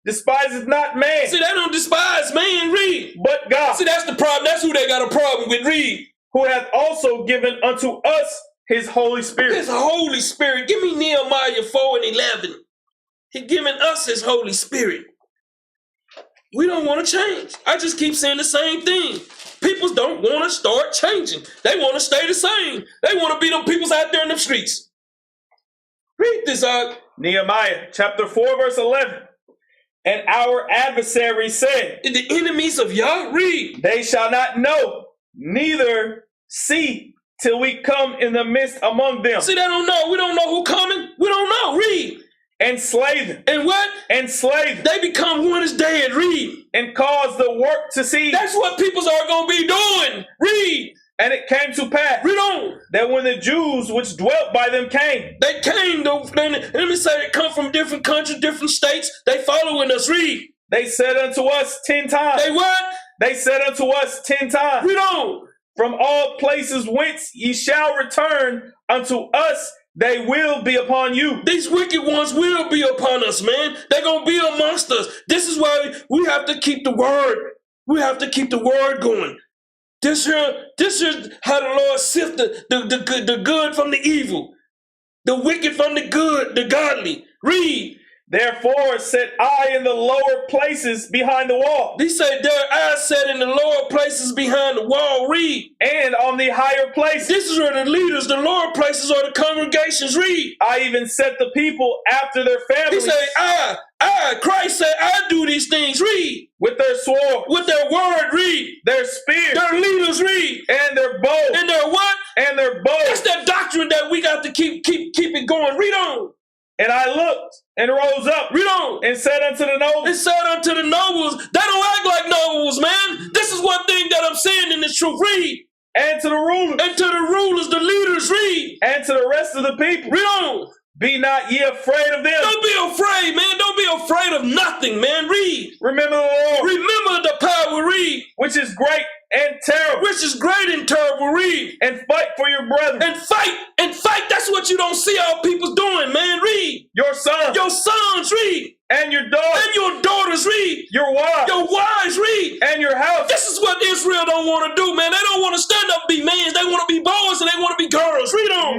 despiseth not man. See, they don't despise man. Read. But God. See, that's the problem. That's who they got a problem with. Read. Who hath also given unto us his Holy Spirit. His Holy Spirit. Give me Nehemiah 4 and 11. He given us his Holy Spirit. We don't want to change. I just keep saying the same thing. People don't want to start changing. They want to stay the same. They want to be them peoples out there in the streets. Read this out. Nehemiah chapter 4 verse 11. And our adversary said. The enemies of Yah, read. They shall not know, neither see, till we come in the midst among them. See, they don't know. We don't know who coming. We don't know. Read. And slay them. And what? And slay them. They become one is dead. Read. And cause the work to cease. That's what peoples are going to be doing. Read. And it came to pass. Read on. That when the Jews which dwelt by them came. They came. Let me say they come from different countries, different states. They following us. Read. They said unto us 10 times. They what? They said unto us 10 times. Read on. From all places whence ye shall return unto us, they will be upon you. These wicked ones will be upon us, man. They're going to be amongst us. This is why we have to keep the word. We have to keep the word going. This is how the Lord sift the good from the evil, the wicked from the good, the godly. Read. Therefore set I in the lower places behind the wall. He said, there I sat in the lower places behind the wall. Read. And on the higher places. This is where the leaders, the lower places are the congregations. Read. I even set the people after their families. He said, Christ said, I do these things. Read. With their sword. With their word. Read. Their spear. Their leaders. Read. And their bow. And their what? And their bow. That's that doctrine that we got to keep it going. Read on. And I looked and rose up. Read on. And said unto the nobles. And said unto the nobles. They don't act like nobles, man. This is one thing that I'm saying in this truth. Read. And to the rulers. And to the rulers, the leaders. Read. And to the rest of the people. Read on. Be not ye afraid of them. Don't be afraid, man. Don't be afraid of nothing, man. Read. Remember the Lord. Remember the power. Read. Which is great and terrible. Which is great and terrible. Read. And fight for your brethren. And fight. And fight. That's what you don't see our people doing, man. Read. Your sons. Your sons. Read. And your daughters. And your daughters. Read. Your wives. Your wives. Read. And your house. This is what Israel don't want to do, man. They don't want to stand up and be men. They want to be boys and they want to be girls. Read on.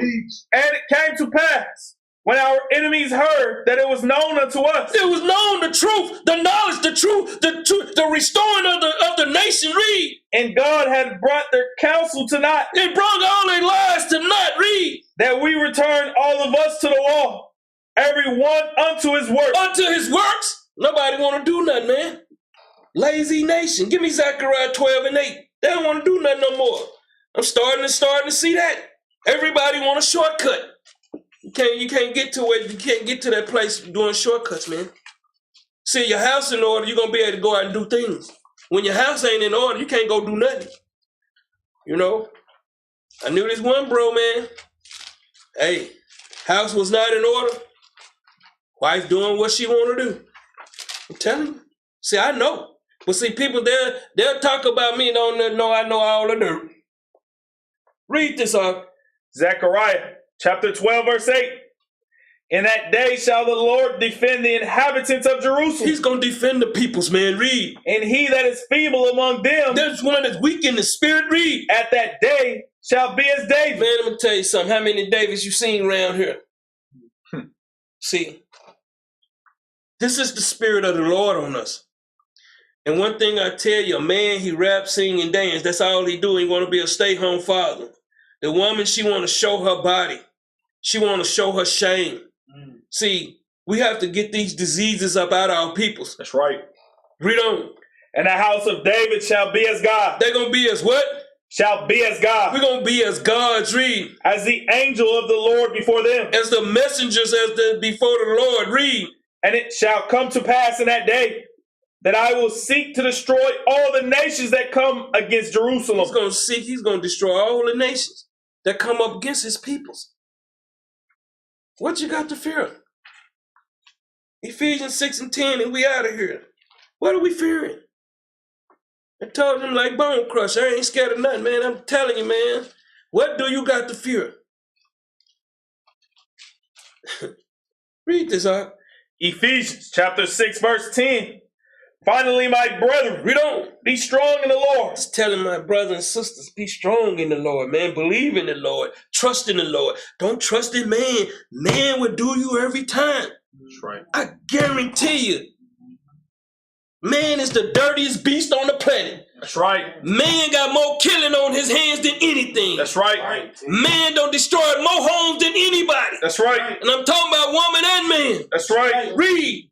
And it came to pass, when our enemies heard that it was known unto us. It was known the truth, the knowledge, the truth, the restoring of the nation. Read. And God had brought their counsel to naught. It brought all their lies to naught. Read. That we return all of us to the wall, every one unto his work. Unto his works? Nobody want to do nothing, man. Lazy nation. Give me Zechariah 12 and 8. They don't want to do nothing no more. I'm starting to see that. Everybody want a shortcut. You can't get to it. You can't get to that place doing shortcuts, man. See, your house in order, you're gonna be able to go out and do things. When your house ain't in order, you can't go do nothing. You know? I knew this one bro, man. Hey, house was not in order. Wife doing what she want to do. I'm telling you. See, I know. But see, people, they'll talk about me and don't know I know all the dirt. Read this off. Zechariah chapter 12, verse 8. In that day shall the Lord defend the inhabitants of Jerusalem. He's going to defend the peoples, man. Read. And he that is feeble among them, There's one that's weak in the spirit. Read. at that day shall be as David. Man, let me tell you something. How many Davids you seen around here? See, this is the spirit of the Lord on us. And one thing I tell you, a man, he rap, sing, and dance. That's all he do. He want to be a stay-home father. The woman, she want to show her body. She want to show her shame. See, we have to get these diseases up out of our peoples. That's right. Read on. And the house of David shall be as God. They're going to be as what? Shall be as God. We're going to be as gods. Read. As the angel of the Lord before them. As the messengers before the Lord. Read. And it shall come to pass in that day that I will seek to destroy all the nations that come against Jerusalem. He's going to seek, he's going to destroy all the nations that come up against his peoples. What you got to fear? Ephesians 6 and 10, and we out of here. What are we fearing? I told him like Bone Crusher, I ain't scared of nothing, man. I'm telling you, man. What do you got to fear? Read this out. Ephesians chapter 6, verse 10. Finally, my brethren, Read on. be strong in the Lord. It's telling my brothers and sisters, be strong in the Lord, man. Believe in the Lord. Trust in the Lord. Don't trust in man. Man will do you every time. That's right. I guarantee you. Man is the dirtiest beast on the planet. That's right. Man got more killing on his hands than anything. That's right. Man don't destroy more homes than anybody. That's right. And I'm talking about woman and man. That's right. Read.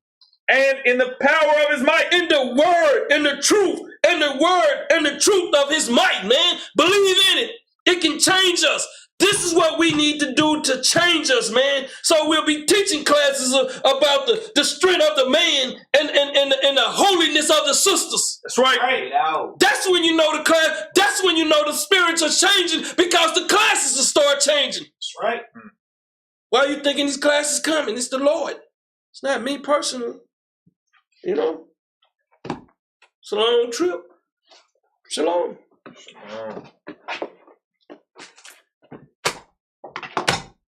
And in the power of his might. In the word, in the truth, in the word, and the truth of his might, man. Believe in it. It can change us. This is what we need to do to change us, man. So we'll be teaching classes about the strength of the man and the holiness of the sisters. That's right. That's when you know the class. That's when you know the spirits are changing, because the classes will start changing. That's right. Why are you thinking these classes coming? It's the Lord. It's not me personally. You know? It's a long trip. Shalom.